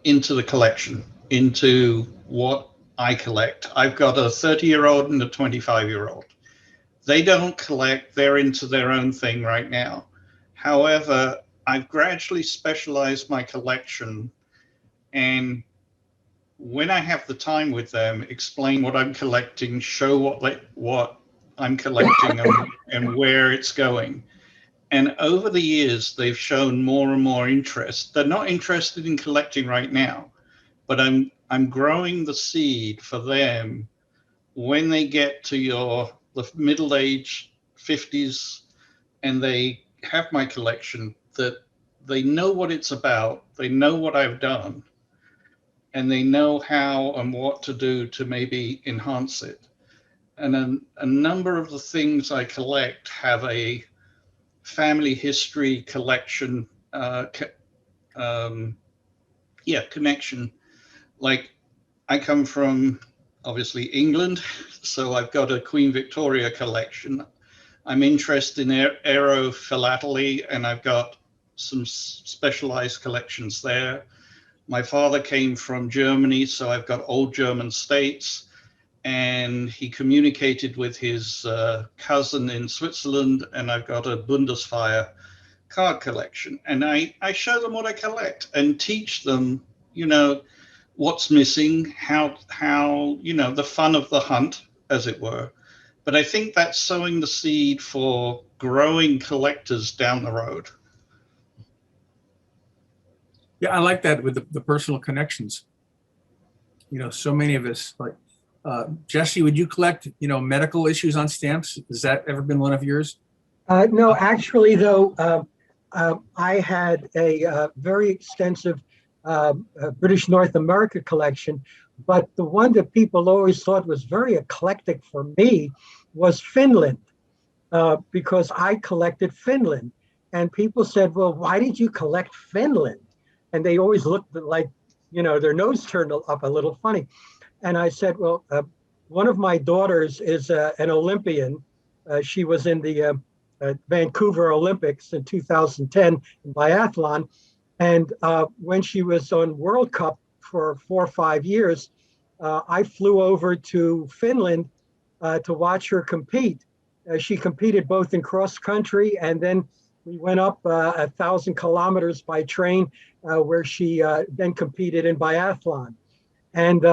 S6: into the collection, into what I collect. I've got a 30-year-old and a 25-year-old. They don't collect, they're into their own thing right now. However, I've gradually specialized my collection, and when I have the time with them, explain what I'm collecting, show what I'm collecting and where it's going. And over the years, they've shown more and more interest. They're not interested in collecting right now, but I'm growing the seed for them when they get to the middle age 50s and they have my collection, that they know what it's about, they know what I've done, and they know how and what to do to maybe enhance it. And a number of the things I collect have a family history collection, connection. Like, I come from obviously England, so I've got a Queen Victoria collection. I'm interested in aero philately, and I've got some specialized collections there. My father came from Germany, so I've got old German states, and he communicated with his cousin in Switzerland, and I've got a Bundeswehr card collection. And I show them what I collect and teach them, what's missing, how the fun of the hunt, as it were. But I think that's sowing the seed for growing collectors down the road.
S1: Yeah, I like that with the personal connections. So many of us, like Jesse, would you collect, medical issues on stamps? Has that ever been one of yours?
S2: No, actually, though, I had a very extensive British North America collection, but the one that people always thought was very eclectic for me was Finland, because I collected Finland. And people said, well, why did you collect Finland? And they always looked like, their nose turned up a little funny. And I said, well, one of my daughters is an Olympian. She was in the Vancouver Olympics in 2010 in biathlon. And when she was on World Cup for 4 or 5 years, I flew over to Finland to watch her compete. She competed both in cross country, and then we went up 1,000 kilometers by train, where she then competed in biathlon. And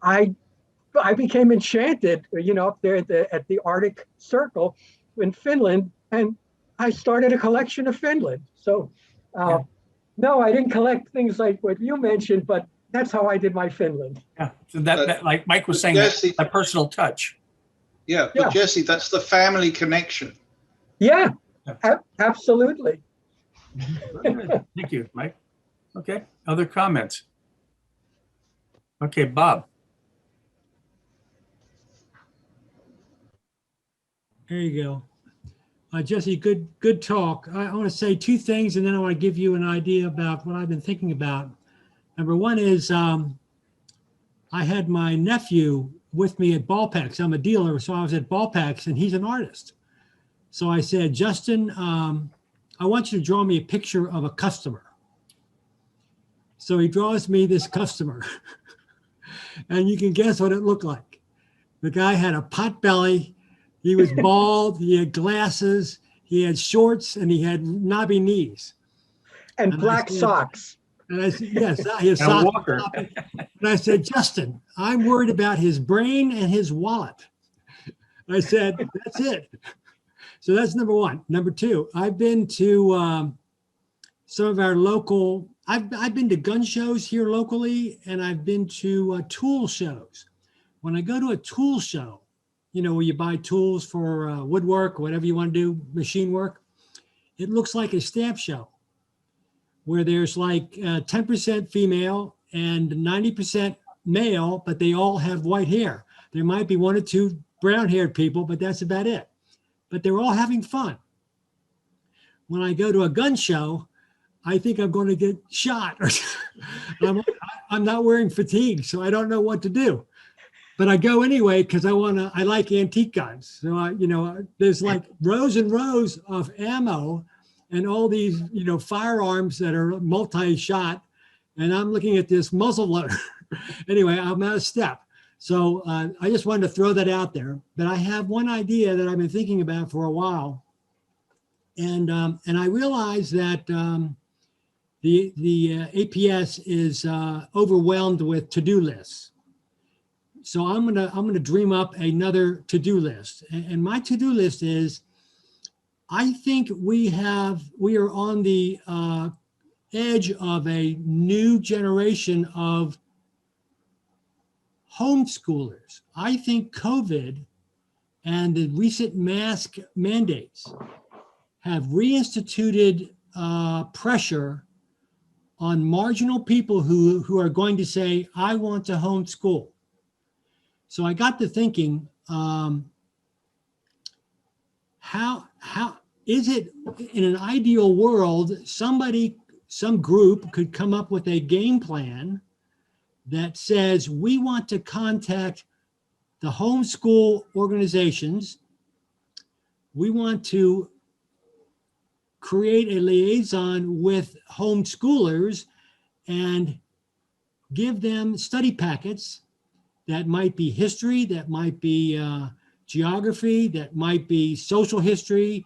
S2: I became enchanted, up there at the Arctic Circle in Finland, and I started a collection of Finland. So no, I didn't collect things like what you mentioned, but that's how I did my Finland.
S1: Yeah, so that like Mike was saying,
S6: Jesse,
S1: a personal touch.
S6: Yeah, but Jesse, that's the family connection.
S2: Yeah, absolutely.
S1: Thank you, Mike. Okay, other comments? Okay, Bob.
S4: There you go. Jesse, good talk. I want to say 2 things, and then I want to give you an idea about what I've been thinking about. Number 1 is I had my nephew with me at Ballpacks. I'm a dealer, so I was at Ballpacks, and he's an artist. So I said, Justin, I want you to draw me a picture of a customer. So he draws me this customer, and you can guess what it looked like. The guy had a pot belly. He was bald, he had glasses, he had shorts, and he had knobby knees.
S2: And black socks.
S4: And I said, yes, his
S1: And a
S4: socks.
S1: walker.
S4: And I said, Justin, I'm worried about his brain and his wallet. I said, that's it. So that's number 1. Number 2, I've been to some of our local, I've been to gun shows here locally, and I've been to tool shows. When I go to a tool show, where you buy tools for woodwork, whatever you want to do, machine work, it looks like a stamp show where there's like 10% female and 90% male, but they all have white hair. There might be 1 or 2 brown-haired people, but that's about it. But they're all having fun. When I go to a gun show, I think I'm going to get shot. I'm not wearing fatigue, so I don't know what to do. but I go anyway because I like antique guns. So there's like rows and rows of ammo and all these, firearms that are multi-shot. And I'm looking at this muzzle loader. Anyway, I'm out of step. So I just wanted to throw that out there. But I have one idea that I've been thinking about for a while. And I realize that the APS is overwhelmed with to-do lists. So I'm gonna dream up another to-do list. And my to-do list is, I think we are on the edge of a new generation of homeschoolers. I think COVID and the recent mask mandates have reinstituted pressure on marginal people who are going to say, I want to homeschool. So I got to thinking, how is it in an ideal world, some group could come up with a game plan that says we want to contact the homeschool organizations. We want to create a liaison with homeschoolers and give them study packets that might be history, that might be geography, that might be social history,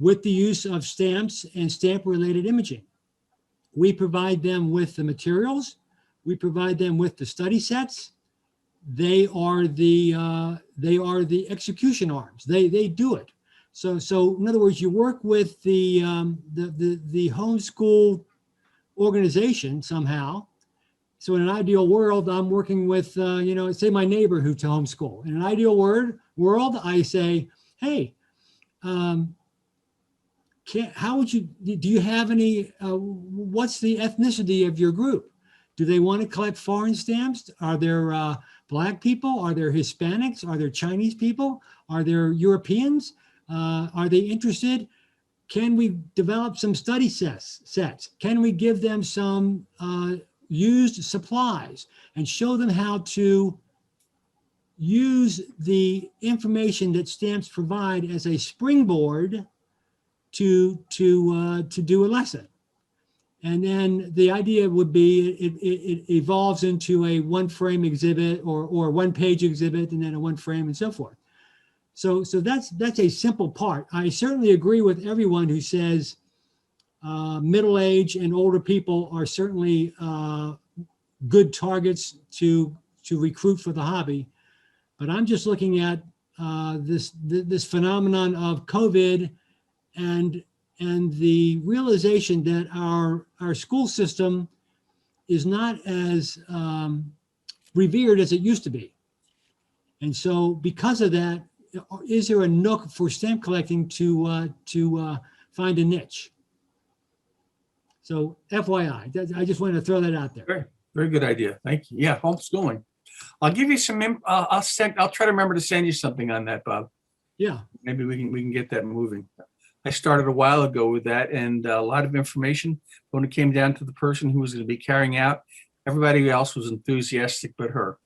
S4: with the use of stamps and stamp-related imaging. We provide them with the materials. We provide them with the study sets. They are the execution arms. They do it. So in other words, you work with the homeschool organization somehow. So in an ideal world, I'm working with say my neighbor who to homeschool. In an ideal world, I say, hey, how would you, do you have any, what's the ethnicity of your group? Do they want to collect foreign stamps? Are there Black people? Are there Hispanics? Are there Chinese people? Are there Europeans? Are they interested? Can we develop some study sets? Can we give them some used supplies and show them how to use the information that stamps provide as a springboard to do a lesson? And then the idea would be it evolves into a one frame exhibit or one page exhibit and then a one frame and so forth. So that's a simple part. I certainly agree with everyone who says middle age and older people are certainly good targets to recruit for the hobby. But I'm just looking at this phenomenon of COVID and the realization that our school system is not as revered as it used to be. And so because of that, is there a nook for stamp collecting to find a niche? So FYI, I just wanted to throw that out there.
S1: Very, very good idea. Thank you. Yeah, homeschooling. I'll give you some. I'll try to remember to send you something on that, Bob.
S4: Yeah.
S1: Maybe we can get that moving. I started a while ago with that, and a lot of information. When it came down to the person who was going to be carrying out, everybody else was enthusiastic but her.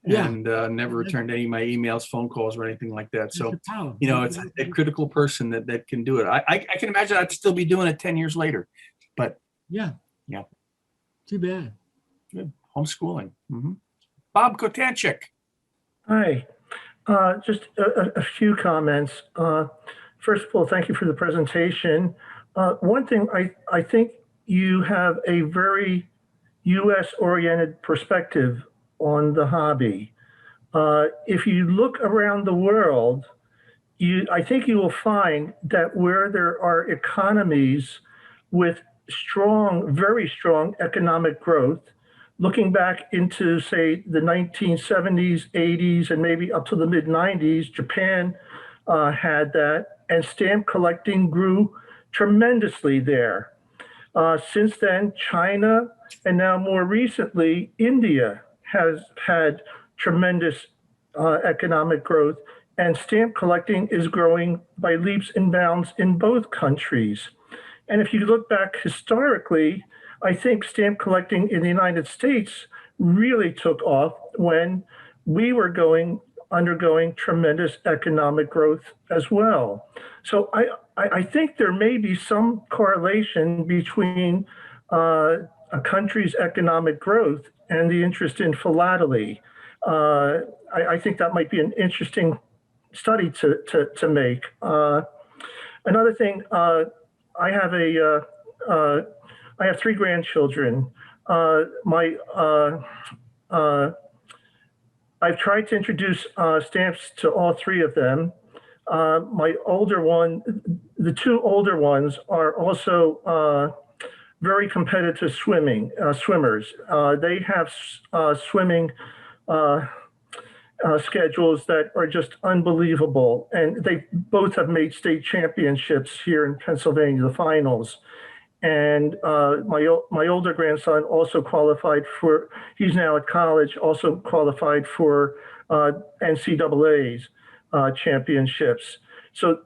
S4: Yeah.
S1: And never returned any of my emails, phone calls, or anything like that. So,
S4: Power.
S1: it's a critical person that can do it. I can imagine I'd still be doing it 10 years later, but
S4: Yeah. Too bad.
S1: good. Homeschooling. Mm-hmm. Bob Kotanchik.
S7: Hi, just a few comments. First of all, thank you for the presentation. One thing, I think you have a very US-oriented perspective on the hobby. If you look around the world, I think you will find that where there are economies with strong, very strong economic growth, looking back into, say, the 1970s, 80s, and maybe up to the mid-90s, Japan had that, and stamp collecting grew tremendously there. Since then, China, and now more recently, India has had tremendous economic growth, and stamp collecting is growing by leaps and bounds in both countries. And if you look back historically, I think stamp collecting in the United States really took off when we were undergoing tremendous economic growth as well. So I think there may be some correlation between a country's economic growth and the interest in philately. I think that might be an interesting study to make. Another thing, I have I have three grandchildren. I've tried to introduce stamps to all three of them. My older one, the two older ones are also very competitive swimmers. They have swimming schedules that are just unbelievable. And they both have made state championships here in Pennsylvania, the finals. And my older grandson also qualified for, he's now at college, also qualified for NCAA's championships. So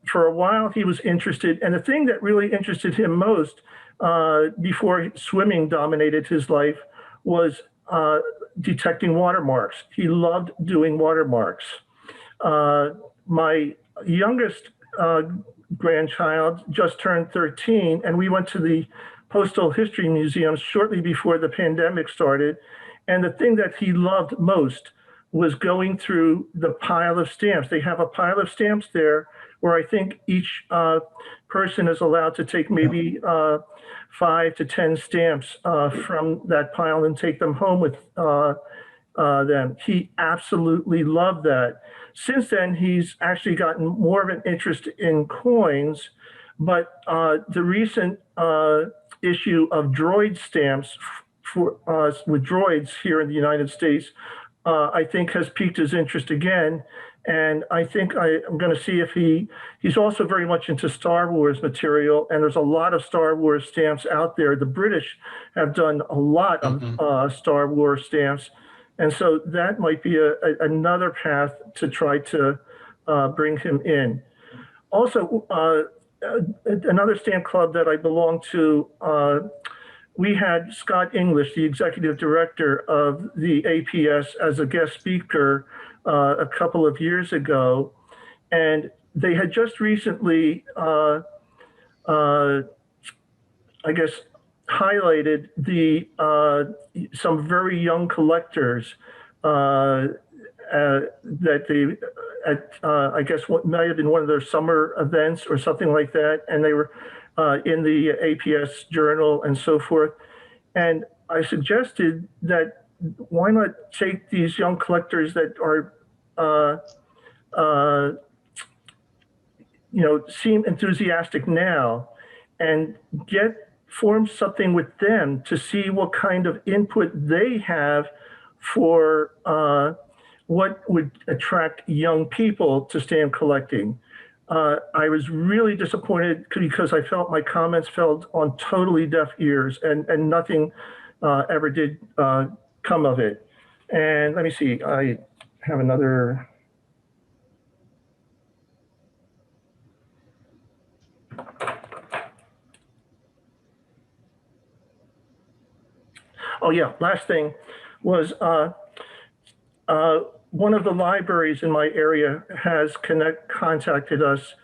S7: for a while he was interested, and the thing that really interested him most before swimming dominated his life was detecting watermarks. He loved doing watermarks. My youngest grandchild just turned 13, and we went to the Postal History Museum shortly before the pandemic started. And the thing that he loved most was going through the pile of stamps. They have a pile of stamps there where I think each person is allowed to take maybe 5 to 10 stamps from that pile and take them home with them. He absolutely loved that. Since then, he's actually gotten more of an interest in coins, but the recent issue of droid stamps for with droids here in the United States, I think has piqued his interest again. And I think I'm going to see if he's also very much into Star Wars material, and there's a lot of Star Wars stamps out there. The British have done a lot of Star Wars stamps. And so that might be another path to try to bring him in. Also, another stamp club that I belong to, we had Scott English, the executive director of the APS, as a guest speaker a couple of years ago. And they had just recently, I guess, highlighted some very young collectors that they at I guess what might have been one of their summer events or something like that, and they were in the APS journal and so forth. And I suggested that why not take these young collectors that are seem enthusiastic now and form something with them to see what kind of input they have for what would attract young people to stamp collecting. I was really disappointed because I felt my comments fell on totally deaf ears, and nothing ever did come of it. And let me see, I have another. Oh yeah, last thing was one of the libraries in my area has contacted us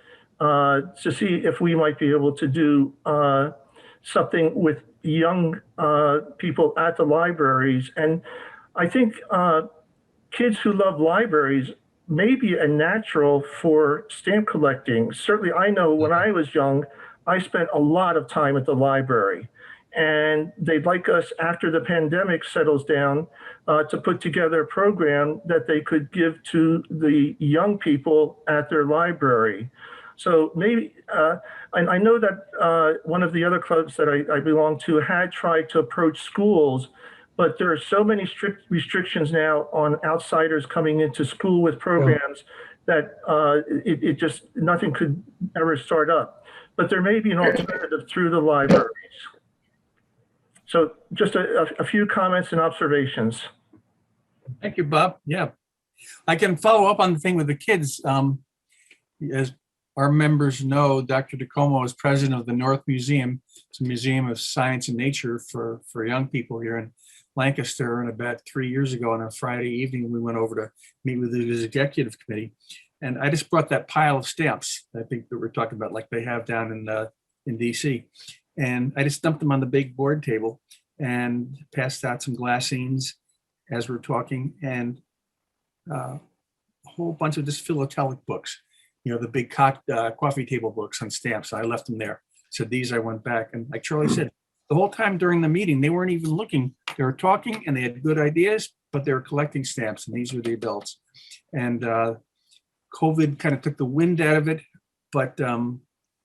S7: to see if we might be able to do something with young people at the libraries. And I think kids who love libraries may be a natural for stamp collecting. Certainly, I know when I was young, I spent a lot of time at the library. And they'd like us, after the pandemic settles down, to put together a program that they could give to the young people at their library. So maybe, and I know that one of the other clubs that I belong to had tried to approach schools, but there are so many strict restrictions now on outsiders coming into school with programs that it just, nothing could ever start up. But there may be an alternative through the libraries. So just a few comments and observations.
S1: Thank you, Bob. Yeah, I can follow up on the thing with the kids. As our members know, Dr. DeComo is president of the North Museum. It's a museum of science and nature for young people here in Lancaster, and about 3 years ago on a Friday evening, we went over to meet with his executive committee. And I just brought that pile of stamps, I think that we're talking about, like they have down in DC. And I just dumped them on the big board table and passed out some glassines as we're talking, and a whole bunch of just philatelic books, you know, the big coffee table books on stamps. I left them there. So these I went back, and like Charlie said, the whole time during the meeting, they weren't even looking. They were talking and they had good ideas, but they were collecting stamps, and these were the adults. And COVID kind of took the wind out of it, but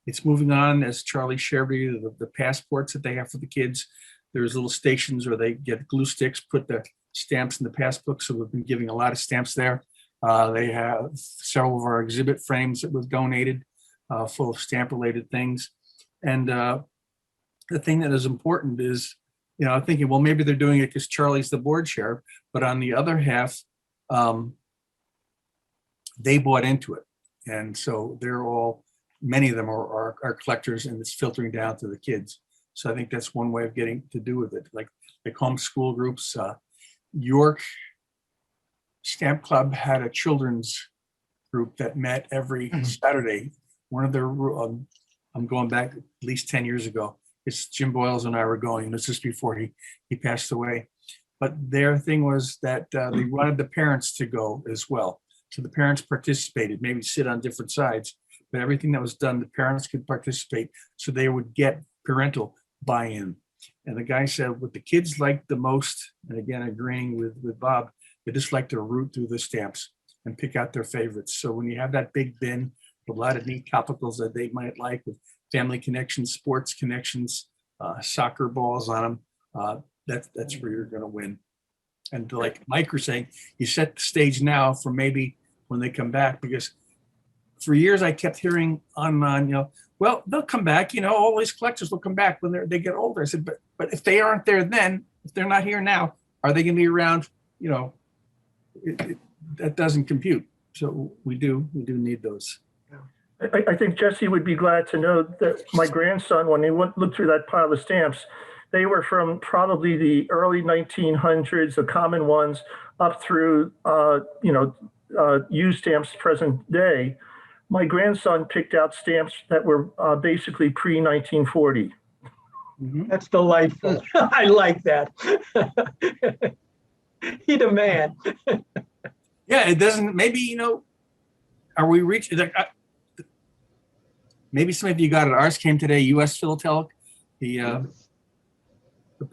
S1: it's moving on, as Charlie shared with you, the passports that they have for the kids. There's little stations where they get glue sticks, put the stamps in the passbook. So we've been giving a lot of stamps there. They have several of our exhibit frames that was donated, full of stamp related things. And the thing that is important is, you know, I'm thinking, well, maybe they're doing it because Charlie's the board chair, but on the other half, they bought into it. And so they're all, many of them are collectors, and it's filtering down to the kids. So I think that's one way of getting to do with it. Like homeschool groups, York Stamp Club had a children's group that met every Saturday. One of their, I'm going back at least 10 years ago. It's Jim Boyles and I were going. This is before he passed away. But their thing was that they wanted the parents to go as well. So the parents participated, maybe sit on different sides, but everything that was done, the parents could participate, so they would get parental buy-in. And the guy said what the kids liked the most, and again, agreeing with Bob, they just like to root through the stamps and pick out their favorites. So when you have that big bin with a lot of neat topicals that they might like, with family connections, sports connections, soccer balls on them, that's where you're going to win. And like Mike was saying, you set the stage now for maybe when they come back, because for years I kept hearing on, you know, well, they'll come back, you know, all these collectors will come back when they get older. I said, but if they aren't there then, if they're not here now, are they going to be around? You know, that doesn't compute. So we do need those.
S7: I think Jesse would be glad to know that my grandson, when he looked through that pile of stamps, they were from probably the early 1900s, the common ones, up through, used stamps present day. My grandson picked out stamps that were basically pre-1940.
S2: That's delightful. I like that. He the man.
S1: Yeah, it doesn't, maybe, you know, are we reaching, maybe some of you got it. Ours came today, U.S. Philatelic, the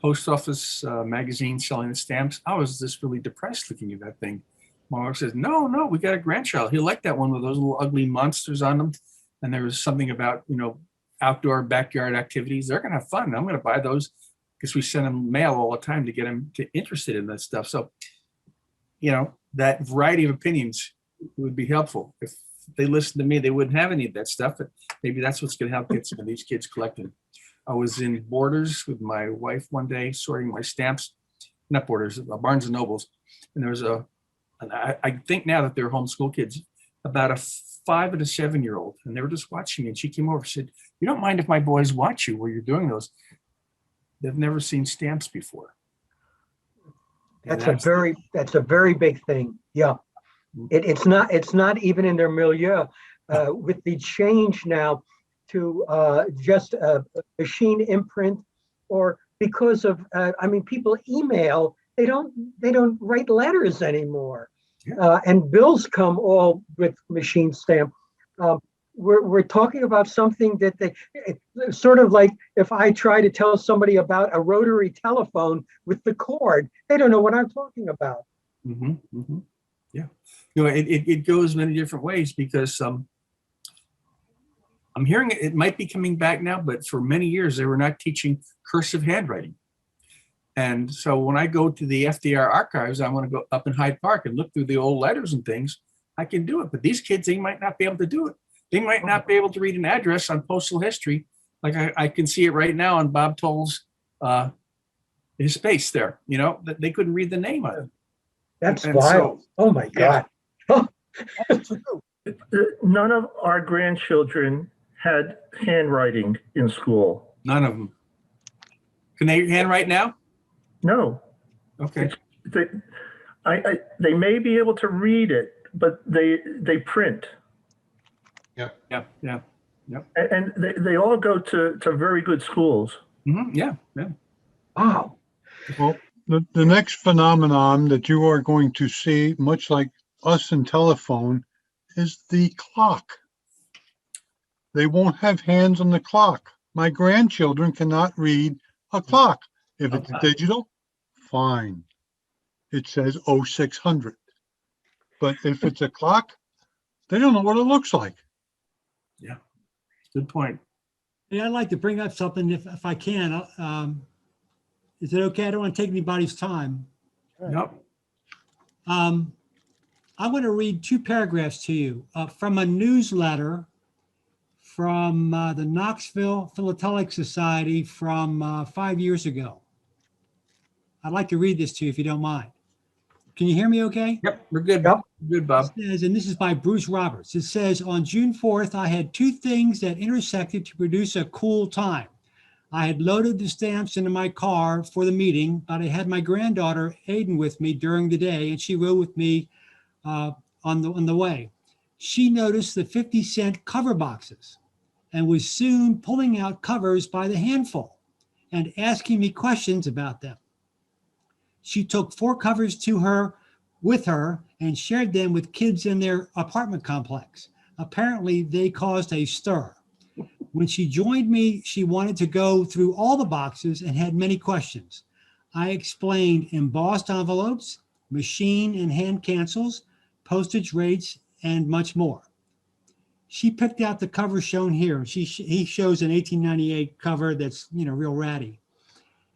S1: post office magazine selling the stamps. I was just really depressed looking at that thing. My wife says, no, we got a grandchild. He'll like that one with those little ugly monsters on them. And there was something about, you know, outdoor backyard activities. They're going to have fun. I'm going to buy those because we send them mail all the time to get them interested in that stuff. So, you know, that variety of opinions would be helpful. If they listened to me, they wouldn't have any of that stuff. But maybe that's what's going to help get some of these kids collecting. I was in Borders with my wife one day, sorting my stamps, not Borders, Barnes and Nobles. And there was I think now that they're homeschool kids, about a 5 and a 7-year-old, and they were just watching me. And she came over and said, "You don't mind if my boys watch you while you're doing those?" They've never seen stamps before.
S2: That's a very big thing. Yeah, it's not even in their milieu. With the change now to just a machine imprint, or because of people email. They don't write letters anymore. And bills come all with machine stamp. We're talking about something that it's sort of like if I try to tell somebody about a rotary telephone with the cord, they don't know what I'm talking about.
S1: Yeah, you know, it goes many different ways, because I'm hearing it might be coming back now, but for many years they were not teaching cursive handwriting. And so when I go to the FDR archives, I want to go up in Hyde Park and look through the old letters and things. I can do it, but these kids, they might not be able to do it. They might not be able to read an address on postal history. Like I can see it right now on Bob Toll's his space there. You know, that they couldn't read the name of it.
S2: That's wild. So, oh my God.
S1: Yeah.
S7: None of our grandchildren had handwriting in school.
S1: None of them. Can they handwrite now?
S7: No.
S1: Okay.
S7: They, they may be able to read it, but they print.
S1: Yeah.
S7: And they all go to very good schools.
S1: Yeah.
S2: Wow.
S8: Well, the next phenomenon that you are going to see, much like us in telephone, is the clock. They won't have hands on the clock. My grandchildren cannot read a clock. If it's digital, fine. It says 0600. But if it's a clock, they don't know what it looks like.
S1: Yeah. Good point.
S4: Yeah, I'd like to bring up something if I can. Is it okay? I don't want to take anybody's time.
S1: Nope.
S4: I'm going to read 2 paragraphs to you from a newsletter from the Knoxville Philatelic Society from 5 years ago. I'd like to read this to you if you don't mind. Can you hear me okay?
S1: Yep. We're good.
S2: Yep.
S1: Good, Bob.
S4: It says, and this is by Bruce Roberts. It says, on June 4th, I had 2 things that intersected to produce a cool time. I had loaded the stamps into my car for the meeting, but I had my granddaughter Aiden with me during the day, and she rode with me on the way. She noticed the 50-cent cover boxes and was soon pulling out covers by the handful and asking me questions about them. She took 4 covers with her and shared them with kids in their apartment complex. Apparently, they caused a stir. When she joined me, she wanted to go through all the boxes and had many questions. I explained embossed envelopes, machine and hand cancels, postage rates, and much more. She picked out the cover shown here. He shows an 1898 cover that's, real ratty.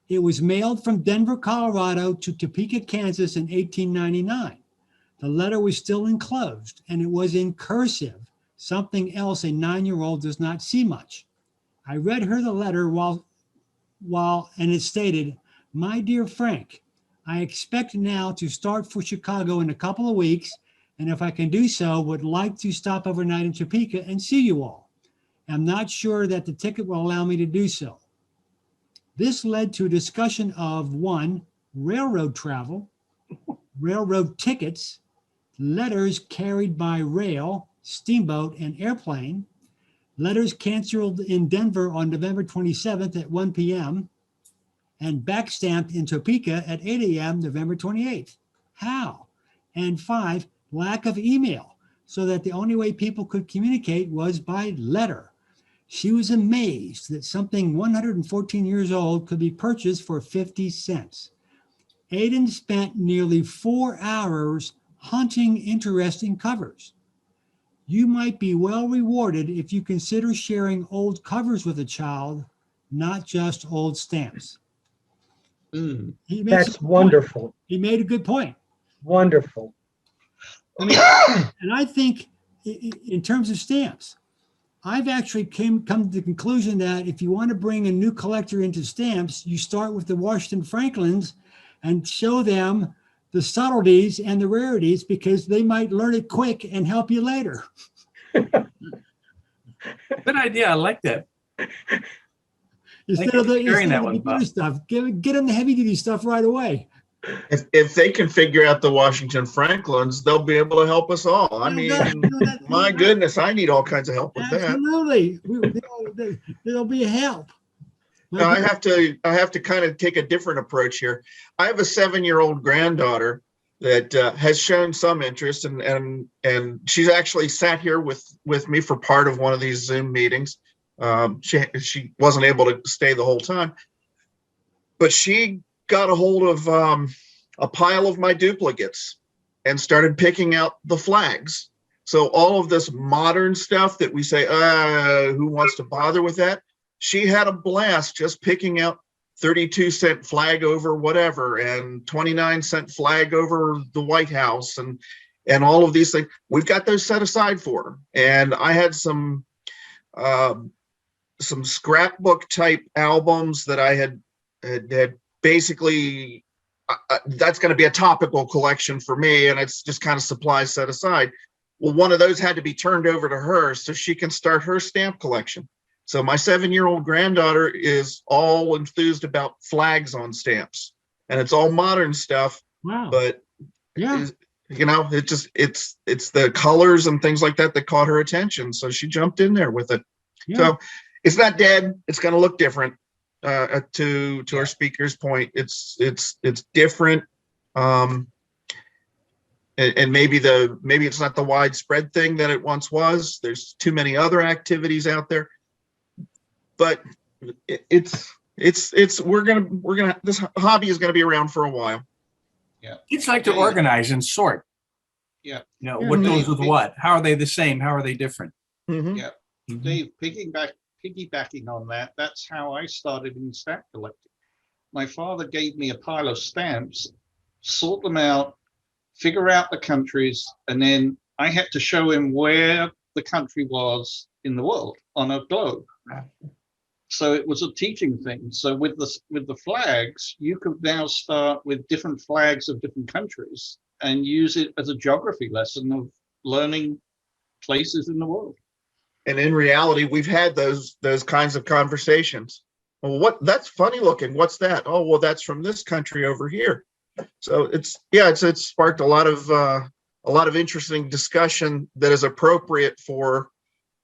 S4: It was mailed from Denver, Colorado to Topeka, Kansas in 1899. The letter was still enclosed and it was in cursive, something else a 9-year-old does not see much. I read her the letter and it stated, "My dear Frank, I expect now to start for Chicago in a couple of weeks, and if I can do so, would like to stop overnight in Topeka and see you all. I'm not sure that the ticket will allow me to do so." This led to a discussion of 1, railroad travel, railroad tickets, letters carried by rail, steamboat, and airplane, letters canceled in Denver on November 27th at 1 p.m., and backstamped in Topeka at 8 a.m. November 28th. How? And 5, lack of email, so that the only way people could communicate was by letter. She was amazed that something 114 years old could be purchased for 50 cents. Aiden spent nearly 4 hours hunting interesting covers. You might be well rewarded if you consider sharing old covers with a child, not just old stamps.
S2: That's wonderful.
S4: He made a good point.
S2: Wonderful.
S4: And I think in terms of stamps, I've actually come to the conclusion that if you want to bring a new collector into stamps, you start with the Washington Franklins and show them the subtleties and the rarities, because they might learn it quick and help you later.
S1: Good idea. I like that.
S4: Instead of the
S1: one, Bob.
S4: stuff, get them the heavy duty stuff right away.
S9: If they can figure out the Washington Franklins, they'll be able to help us all. I mean, my goodness, I need all kinds of help with that.
S4: Absolutely. There'll be a help.
S9: Now, I have to kind of take a different approach here. I have a 7-year-old granddaughter that has shown some interest, and she's actually sat here with me for part of one of these Zoom meetings. She wasn't able to stay the whole time, but she got a hold of a pile of my duplicates and started picking out the flags. So all of this modern stuff that we say, who wants to bother with that? She had a blast just picking out 32-cent flag over whatever and 29-cent flag over the White House and all of these things. We've got those set aside for her. And I had some scrapbook type albums that I had basically, that's going to be a topical collection for me, and it's just kind of supplies set aside. Well, one of those had to be turned over to her so she can start her stamp collection. So my 7-year-old granddaughter is all enthused about flags on stamps. and it's all modern stuff,
S4: Wow.
S9: but
S4: Yeah.
S9: it's the colors and things like that that caught her attention. So she jumped in there with it.
S4: Yeah.
S9: So it's not dead. It's going to look different. To our speaker's point, it's different. And maybe it's not the widespread thing that it once was. There's too many other activities out there, but this hobby is gonna be around for a while.
S1: Kids like to organize and sort.
S6: Yeah.
S1: You know,
S4: Yeah,
S1: what
S4: me.
S1: goes with what? How are they the same? How are they different?
S9: Mhm.
S6: Yeah. Dave, piggybacking on that, that's how I started in stamp collecting. My father gave me a pile of stamps, sort them out, figure out the countries, and then I had to show him where the country was in the world on a globe. So it was a teaching thing. So with the flags, you could now start with different flags of different countries and use it as a geography lesson of learning places in the world.
S9: And in reality, we've had those kinds of conversations. Well, that's funny looking. What's that? Oh, well, that's from this country over here. So it's sparked a lot of interesting discussion that is appropriate for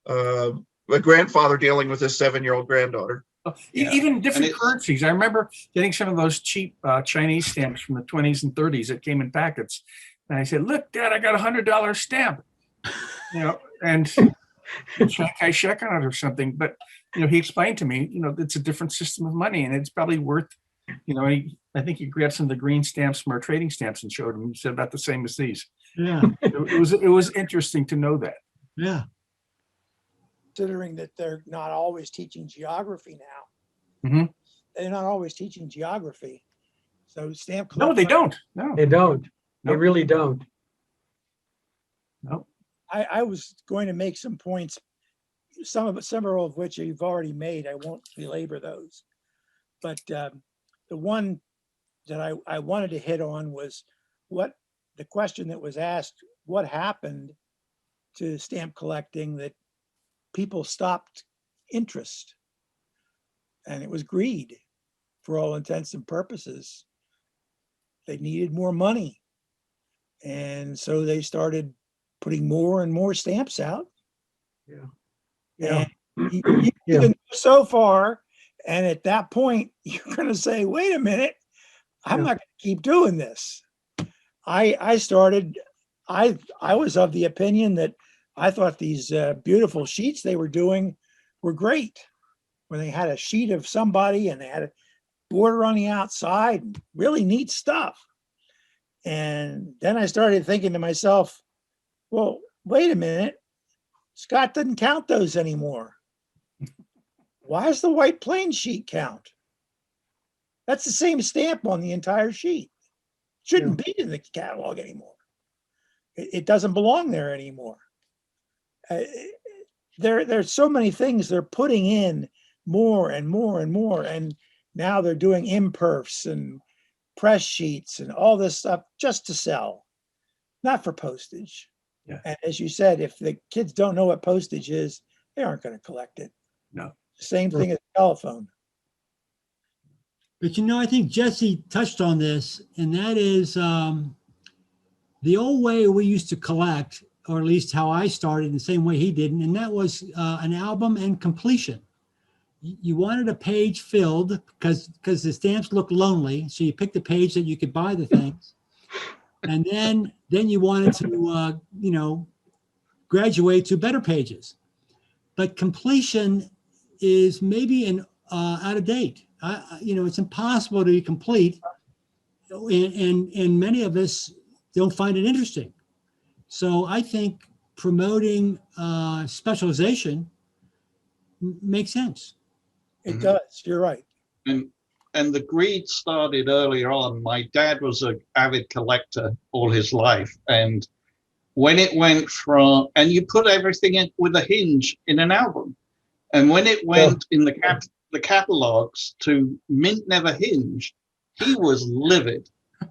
S9: a grandfather dealing with his 7-year-old granddaughter.
S1: Even different currencies. I remember getting some of those cheap Chinese stamps from the 20s and 30s that came in packets. And I said, look, Dad, I got $100 stamp. You know, and Shanghai Shek on it or something. But, you know, he explained to me, you know, it's a different system of money and it's probably worth, you know, I think he grabbed some of the green stamps from our trading stamps and showed him. He said about the same as these.
S4: Yeah.
S1: It was interesting to know that.
S4: Yeah.
S10: Considering that they're not always teaching geography now.
S1: Mhm.
S10: They're not always teaching geography. So stamp
S1: No, they
S10: collection.
S1: don't. No,
S2: They don't. They
S1: Nope.
S2: really don't.
S1: no.
S10: I was going to make some points, several of which you've already made. I won't belabor those. But the one that I wanted to hit on was the question that was asked, what happened to stamp collecting that people stopped interest? And it was greed for all intents and purposes. They needed more money. And so they started putting more and more stamps out.
S2: Yeah.
S10: And you
S2: Yeah.
S10: can go so far. And at that point, you're going to say, wait a minute, I'm
S2: Yeah.
S10: not going to keep doing this. I was of the opinion that I thought these beautiful sheets they were doing were great. When they had a sheet of somebody and they had a border on the outside, really neat stuff. And then I started thinking to myself, well, wait a minute, Scott doesn't count those anymore. Why does the white plain sheet count? That's the same stamp on the entire sheet. Shouldn't be in the catalog anymore. It doesn't belong there anymore. There's so many things they're putting in more and more and more. And now they're doing imperfs and press sheets and all this stuff just to sell, not for postage.
S1: Yeah.
S10: And as you said, if the kids don't know what postage is, they aren't going to collect it.
S1: No.
S10: Same thing as telephone.
S4: But you know, I think Jesse touched on this, and that is the old way we used to collect, or at least how I started, the same way he did, and that was an album and completion. You wanted a page filled because the stamps look lonely, so you picked a page that you could buy the things, and then you wanted to graduate to better pages. But completion is maybe out of date. It's impossible to be complete, and many of us don't find it interesting. So I think promoting specialization makes sense.
S10: It does. You're right.
S6: And the greed started earlier on. My dad was an avid collector all his life, and when it went from, and you put everything in with a hinge in an album, and when it went in the catalogs to mint never hinged, he was livid.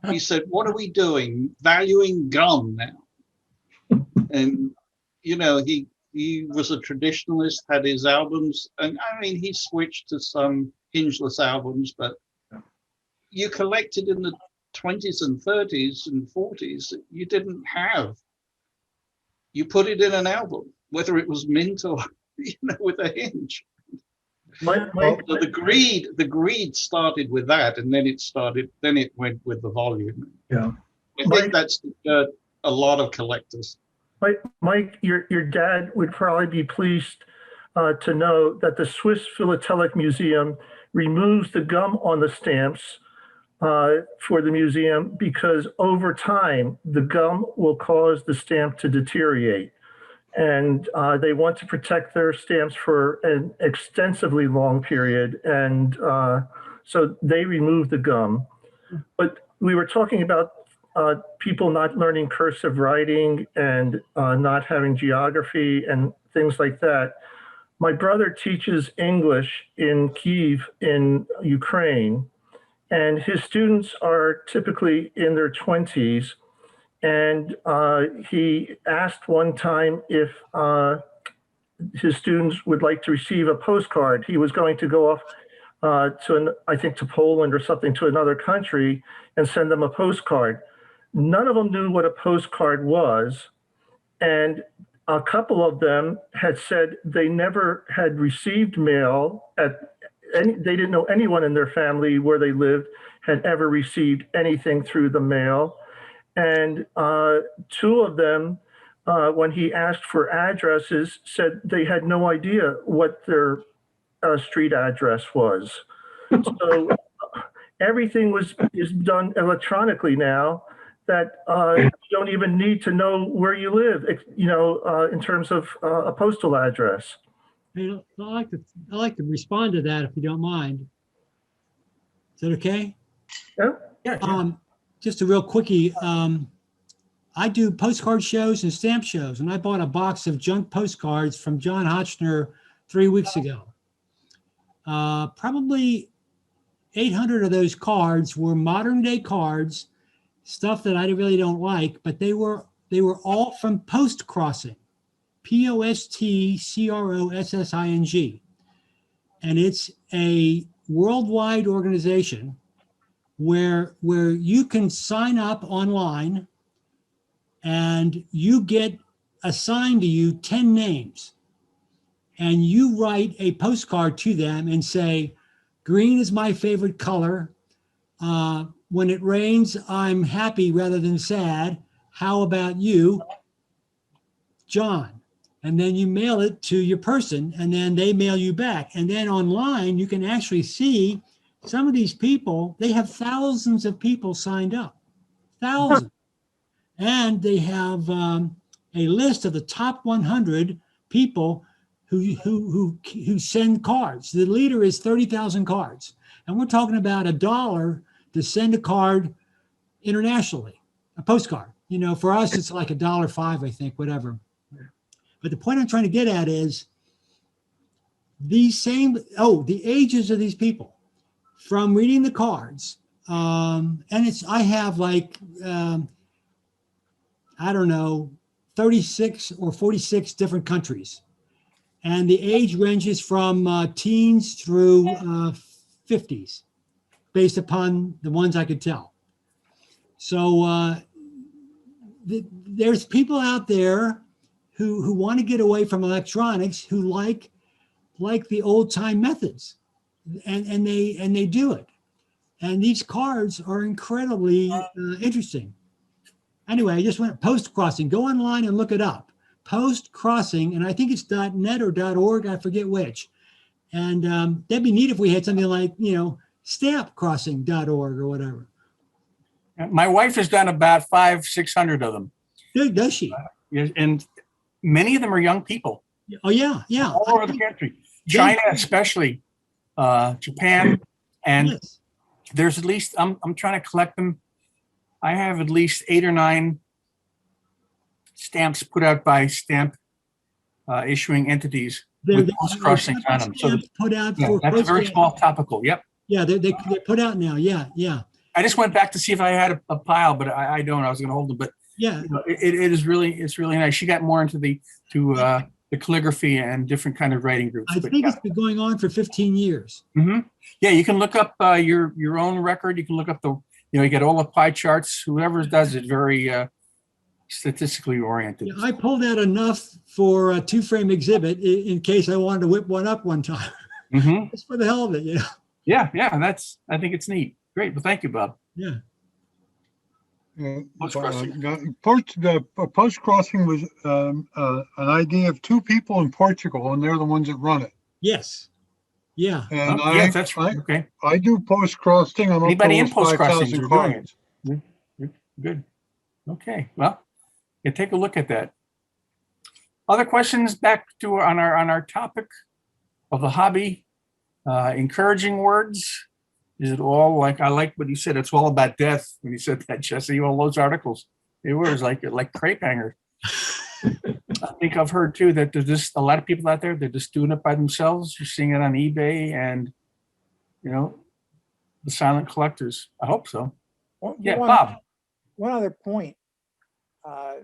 S6: He said, "What are we doing? Valuing gum now?" And he was a traditionalist, had his albums, and I mean he switched to some hingeless albums, but you collected in the 20s and 30s and 40s, you didn't have. You put it in an album, whether it was mint or with a hinge.
S7: My,
S6: So the greed started with that, and then it went with the volume.
S7: yeah.
S6: I think that's a lot of collectors.
S7: Mike, your dad would probably be pleased to know that the Swiss Philatelic Museum removes the gum on the stamps for the museum because over time, the gum will cause the stamp to deteriorate. And they want to protect their stamps for an extensively long period. And so they remove the gum. But we were talking about people not learning cursive writing and not having geography and things like that. My brother teaches English in Kyiv in Ukraine, and his students are typically in their 20s. And he asked one time if his students would like to receive a postcard. He was going to go off I think to Poland or something, to another country, and send them a postcard. None of them knew what a postcard was. And a couple of them had said they never had received mail they didn't know anyone in their family where they lived had ever received anything through the mail. And two of them, when he asked for addresses, said they had no idea what their street address was. So everything is done electronically now, that you don't even need to know where you live, in terms of a postal address.
S4: I'd like to respond to that if you don't mind. Is that okay?
S7: Yeah.
S4: Just a real quickie. I do postcard shows and stamp shows, and I bought a box of junk postcards from John Hotchner 3 weeks ago. Probably 800 of those cards were modern day cards, stuff that I really don't like, but they were all from Post Crossing, POSTCROSSING. And it's a worldwide organization where you can sign up online and you get assigned to you 10 names. And you write a postcard to them and say, green is my favorite color. When it rains, I'm happy rather than sad. How about you, John? And then you mail it to your person, and then they mail you back. And then online, you can actually see some of these people, they have thousands of people signed up, thousands. And they have a list of the top 100 people who send cards. The leader is 30,000 cards. And we're talking about $1 to send a card internationally, a postcard. For us, it's like $1.05, I think, whatever. But the point I'm trying to get at is the ages of these people from reading the cards. And I have like, 36 or 46 different countries. And the age ranges from teens through 50s, based upon the ones I could tell. So there's people out there who want to get away from electronics, who like the old time methods, and they do it. And these cards are incredibly interesting. Anyway, I just went Post Crossing. Go online and look it up. Post Crossing, and I think it's .net or .org, I forget which. And that'd be neat if we had something like, stampcrossing.org or whatever.
S1: My wife has done about 500-600 of them.
S4: Does she?
S1: And many of them are young people.
S4: Oh, yeah.
S1: All over the country. China especially, Japan. And
S4: yes.
S1: There's at least, I'm trying to collect them. I have at least 8 or 9 stamps put out by stamp issuing entities with post-crossing on them. So
S4: put out
S1: that's a very small topical. Yep.
S4: Yeah, they put out now. Yeah.
S1: I just went back to see if I had a pile, but I don't. I was going to hold them, but
S4: yeah,
S1: it's really nice. She got more into the calligraphy and different kind of writing groups.
S4: I
S1: But
S4: think
S1: yeah.
S4: it's been going on for 15 years.
S1: Yeah, you can look up your own record. You can look up you get all the pie charts. Whoever does it, very statistically oriented.
S4: Yeah, I pulled out enough for a 2-frame exhibit in case I wanted to whip one up one time. Just for the hell of it, you know.
S1: Yeah, I think it's neat. Great. Well, thank you, Bob.
S4: Yeah.
S1: Post-crossing.
S8: The post-crossing was an idea of 2 people in Portugal, and they're the ones that run it.
S4: Yes. Yeah.
S8: And
S1: Yes, that's right. Okay.
S8: I do post-crossing. I'm
S1: Anybody in
S8: up to almost
S1: post-crossings
S8: 5,000
S1: are doing it.
S8: clients.
S1: Good. Okay. Well, yeah, take a look at that. Other questions back to on our topic of the hobby. Encouraging words. Is it all like, I like what you said, it's all about death when you said that, Jesse, all those articles. It was like crepe hangers. I think I've heard too that there's just a lot of people out there, they're just doing it by themselves. You're seeing it on eBay and, the silent collectors. I hope so. Yeah, Bob.
S10: One other point. I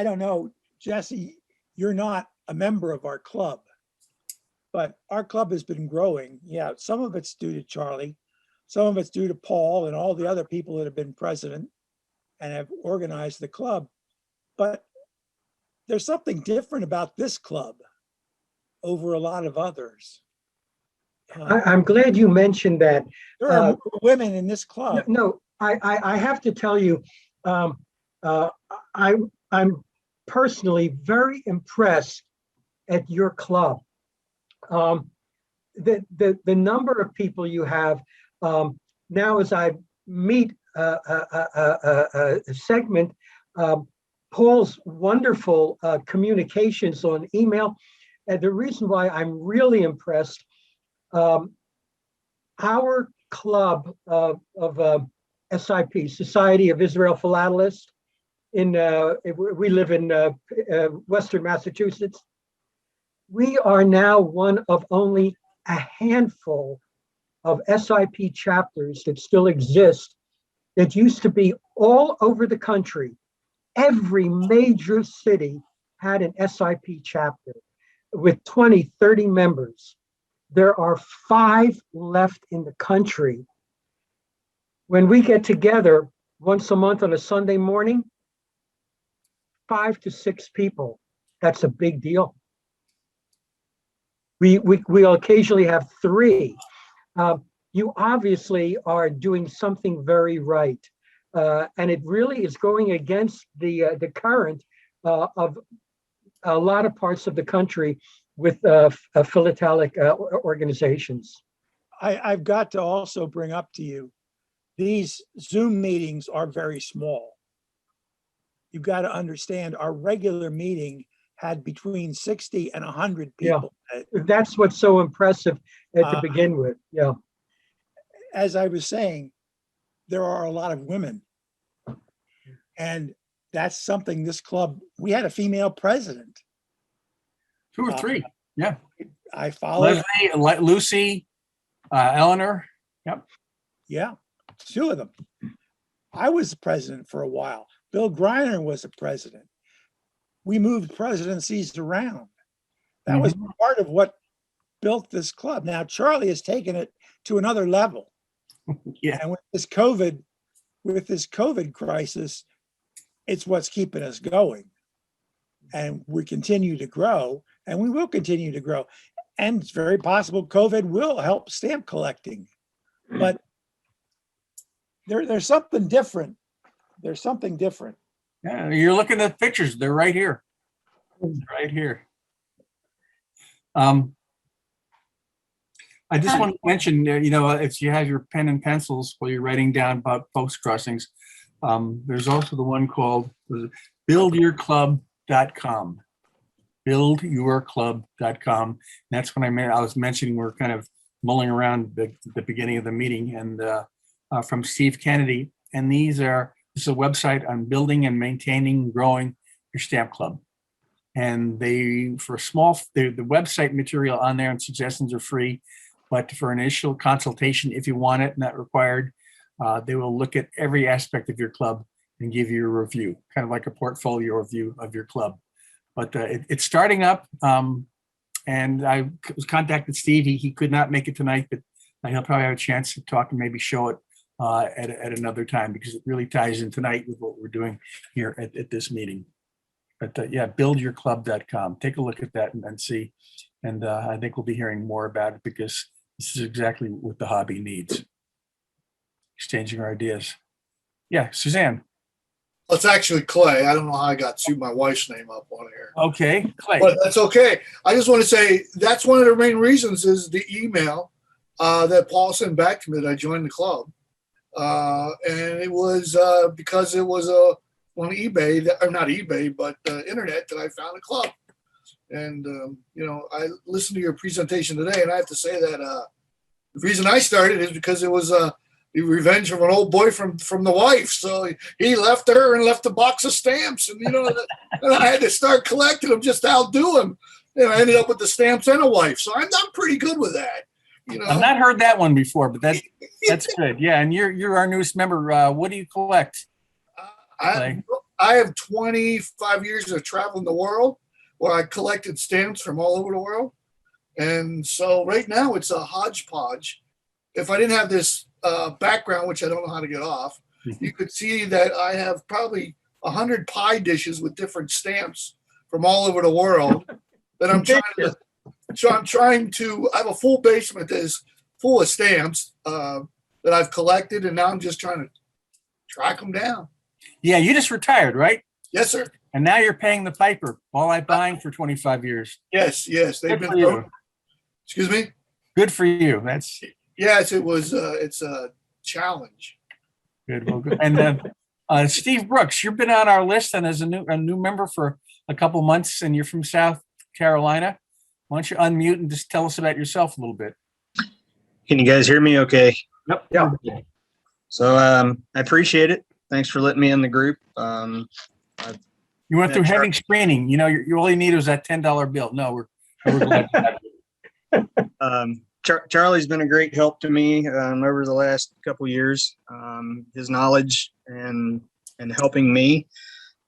S10: don't know, Jesse, you're not a member of our club, but our club has been growing. Yeah, some of it's due to Charlie, some of it's due to Paul and all the other people that have been president and have organized the club. But there's something different about this club over a lot of others.
S2: I'm glad you mentioned that.
S10: There are more women in this club.
S2: No, I have to tell you, I'm personally very impressed at your club. The number of people you have now, as I meet a segment, Paul's wonderful communications on email, and the reason why I'm really impressed, our club of SIP, Society of Israel Philatelists, we live in Western Massachusetts. We are now one of only a handful of SIP chapters that still exist that used to be all over the country. Every major city had an SIP chapter with 20, 30 members. There are 5 left in the country. When we get together once a month on a Sunday morning, 5 to 6 people, that's a big deal. We'll occasionally have 3. You obviously are doing something very right. And it really is going against the current of a lot of parts of the country with philatelic organizations.
S10: I've got to also bring up to you, these Zoom meetings are very small. You've got to understand our regular meeting had between 60 and 100 people.
S2: Yeah, that's what's so impressive to begin with. Yeah.
S10: As I was saying, there are a lot of women. And that's something this club, we had a female president.
S1: 2 or 3. Yeah.
S10: I followed.
S1: Leslie, Lucy, Eleanor. Yep.
S10: Yeah, 2 of them. I was the president for a while. Bill Greiner was the president. We moved presidencies around. That was part of what built this club. Now, Charlie has taken it to another level.
S1: Yeah.
S10: And with this COVID crisis, it's what's keeping us going. And we continue to grow, and we will continue to grow. And it's very possible COVID will help stamp collecting. But there's something different. There's something different.
S1: Yeah, you're looking at pictures. They're right here. Right here. I just want to mention, if you have your pen and pencils while you're writing down about post crossings, there's also the one called buildyourclub.com. Buildyourclub.com. That's when I was mentioning we're kind of mulling around the beginning of the meeting, and from Steve Kennedy. And this is a website on building and maintaining and growing your stamp club. And the website material on there and suggestions are free, but for initial consultation, if you want it, not required, they will look at every aspect of your club and give you a review, kind of like a portfolio review of your club. but it's starting up. And I was contacted Steve. He could not make it tonight, but he'll probably have a chance to talk and maybe show it at another time, because it really ties in tonight with what we're doing here at this meeting. But yeah, buildyourclub.com. Take a look at that and see. And I think we'll be hearing more about it, because this is exactly what the hobby needs. Exchanging our ideas. Yeah, Suzanne.
S11: Well, it's actually Clay. I don't know how I got my wife's name up on here.
S1: Okay, Clay.
S11: But that's okay. I just want to say that's one of the main reasons is the email that Paul sent back to me that I joined the club. And it was because it was on eBay, or not eBay, but internet, that I found a club. And, I listened to your presentation today, and I have to say that the reason I started is because it was the revenge of an old boyfriend from the wife. So he left her and left a box of stamps, and and I had to start collecting them just to outdo him. And I ended up with the stamps and a wife. So I'm pretty good with that.
S1: I've not heard that one before, but that's good. Yeah, and you're our newest member. What do you collect?
S11: I have 25 years of traveling the world, where I collected stamps from all over the world. And so right now it's a hodgepodge. If I didn't have this background, which I don't know how to get off, you could see that I have probably 100 pie dishes with different stamps from all over the world that I'm trying to, I have a full basement that is full of stamps that I've collected, and now I'm just trying to track them down.
S1: Yeah, you just retired, right?
S11: Yes, sir.
S1: And now you're paying the piper. All I buying for 25 years.
S11: Yes. They've
S1: Good for
S11: been.
S1: you.
S11: Excuse me.
S1: Good for you. That's
S11: Yes. It was. It's a challenge.
S1: good. Well, good. And Steve Brooks, you've been on our list and as a new member for a couple months, and you're from South Carolina. Why don't you unmute and just tell us about yourself a little bit?
S12: Can you guys hear me okay?
S1: Yep.
S2: Yeah.
S12: So I appreciate it. Thanks for letting me in the group.
S1: You went through heavy screening. You all you need was that $10 bill. No, we're glad to have you.
S12: Charlie's been a great help to me over the last couple years. His knowledge and helping me.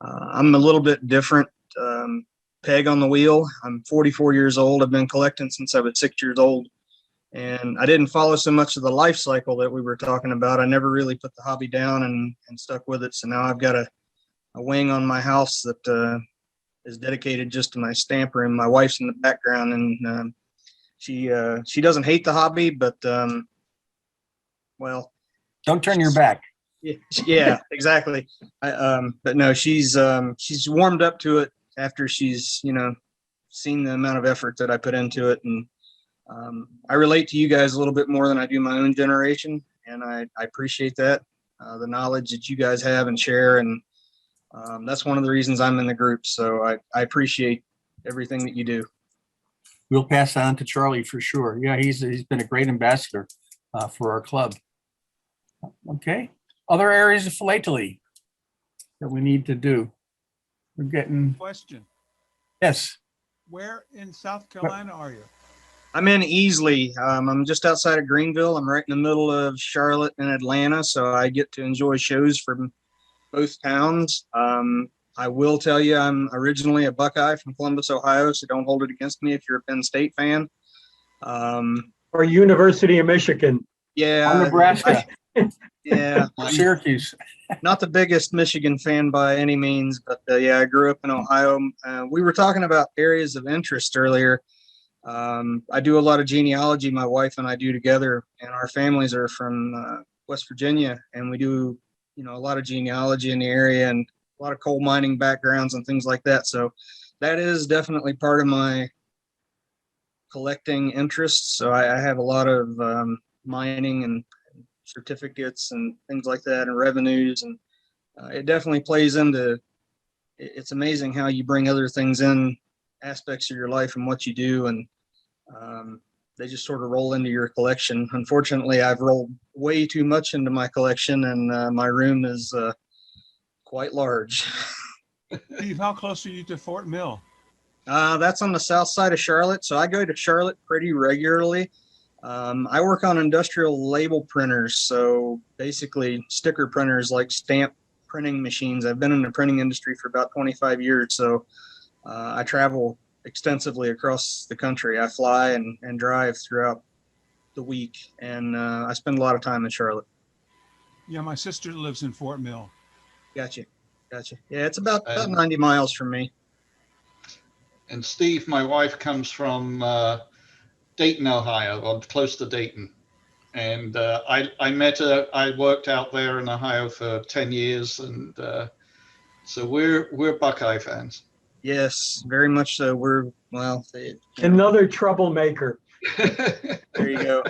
S12: I'm a little bit different peg on the wheel. I'm 44 years old. I've been collecting since I was 6 years old. And I didn't follow so much of the life cycle that we were talking about. I never really put the hobby down and stuck with it. So now I've got a wing on my house that is dedicated just to my stamp room. My wife's in the background, and she doesn't hate the hobby, but well,
S1: Don't turn your back.
S12: Yeah, exactly. But no, she's warmed up to it after she's seen the amount of effort that I put into it, and I relate to you guys a little bit more than I do my own generation, and I appreciate that, the knowledge that you guys have and share, and that's one of the reasons I'm in the group. So I appreciate everything that you do.
S1: We'll pass that on to Charlie for sure. Yeah, he's been a great ambassador for our club. Okay. Other areas of philately that we need to do. We're getting.
S13: Question.
S1: Yes.
S13: Where in South Carolina are you?
S12: I'm in Easley. I'm just outside of Greenville. I'm right in the middle of Charlotte and Atlanta, so I get to enjoy shows from both towns. I will tell you, I'm originally a Buckeye from Columbus, Ohio, so don't hold it against me if you're a Penn State fan.
S2: Or University of Michigan.
S12: Yeah.
S1: Nebraska.
S12: Yeah.
S1: Syracuse.
S12: Not the biggest Michigan fan by any means, but yeah, I grew up in Ohio. We were talking about areas of interest earlier. I do a lot of genealogy, my wife and I do together, and our families are from West Virginia, and we do, a lot of genealogy in the area and a lot of coal mining backgrounds and things like that. So that is definitely part of my collecting interests. So I have a lot of mining and certificates and things like that, and revenues, and it definitely plays into. It's amazing how you bring other things in, aspects of your life and what you do, and they just sort of roll into your collection. Unfortunately, I've rolled way too much into my collection, and my room is quite large.
S13: Steve, how close are you to Fort Mill?
S12: That's on the south side of Charlotte, so I go to Charlotte pretty regularly. I work on industrial label printers, so basically sticker printers, like stamp printing machines. I've been in the printing industry for about 25 years, so I travel extensively across the country. I fly and drive throughout the week, and I spend a lot of time in Charlotte.
S13: Yeah, my sister lives in Fort Mill.
S12: Gotcha. Yeah, it's about
S6: And-
S12: 90 miles from me.
S6: And Steve, my wife comes from Dayton, Ohio, or close to Dayton. And I met her. I worked out there in Ohio for 10 years, and so we're Buckeye fans.
S12: Yes, very much so.
S2: Another troublemaker.
S12: There you go.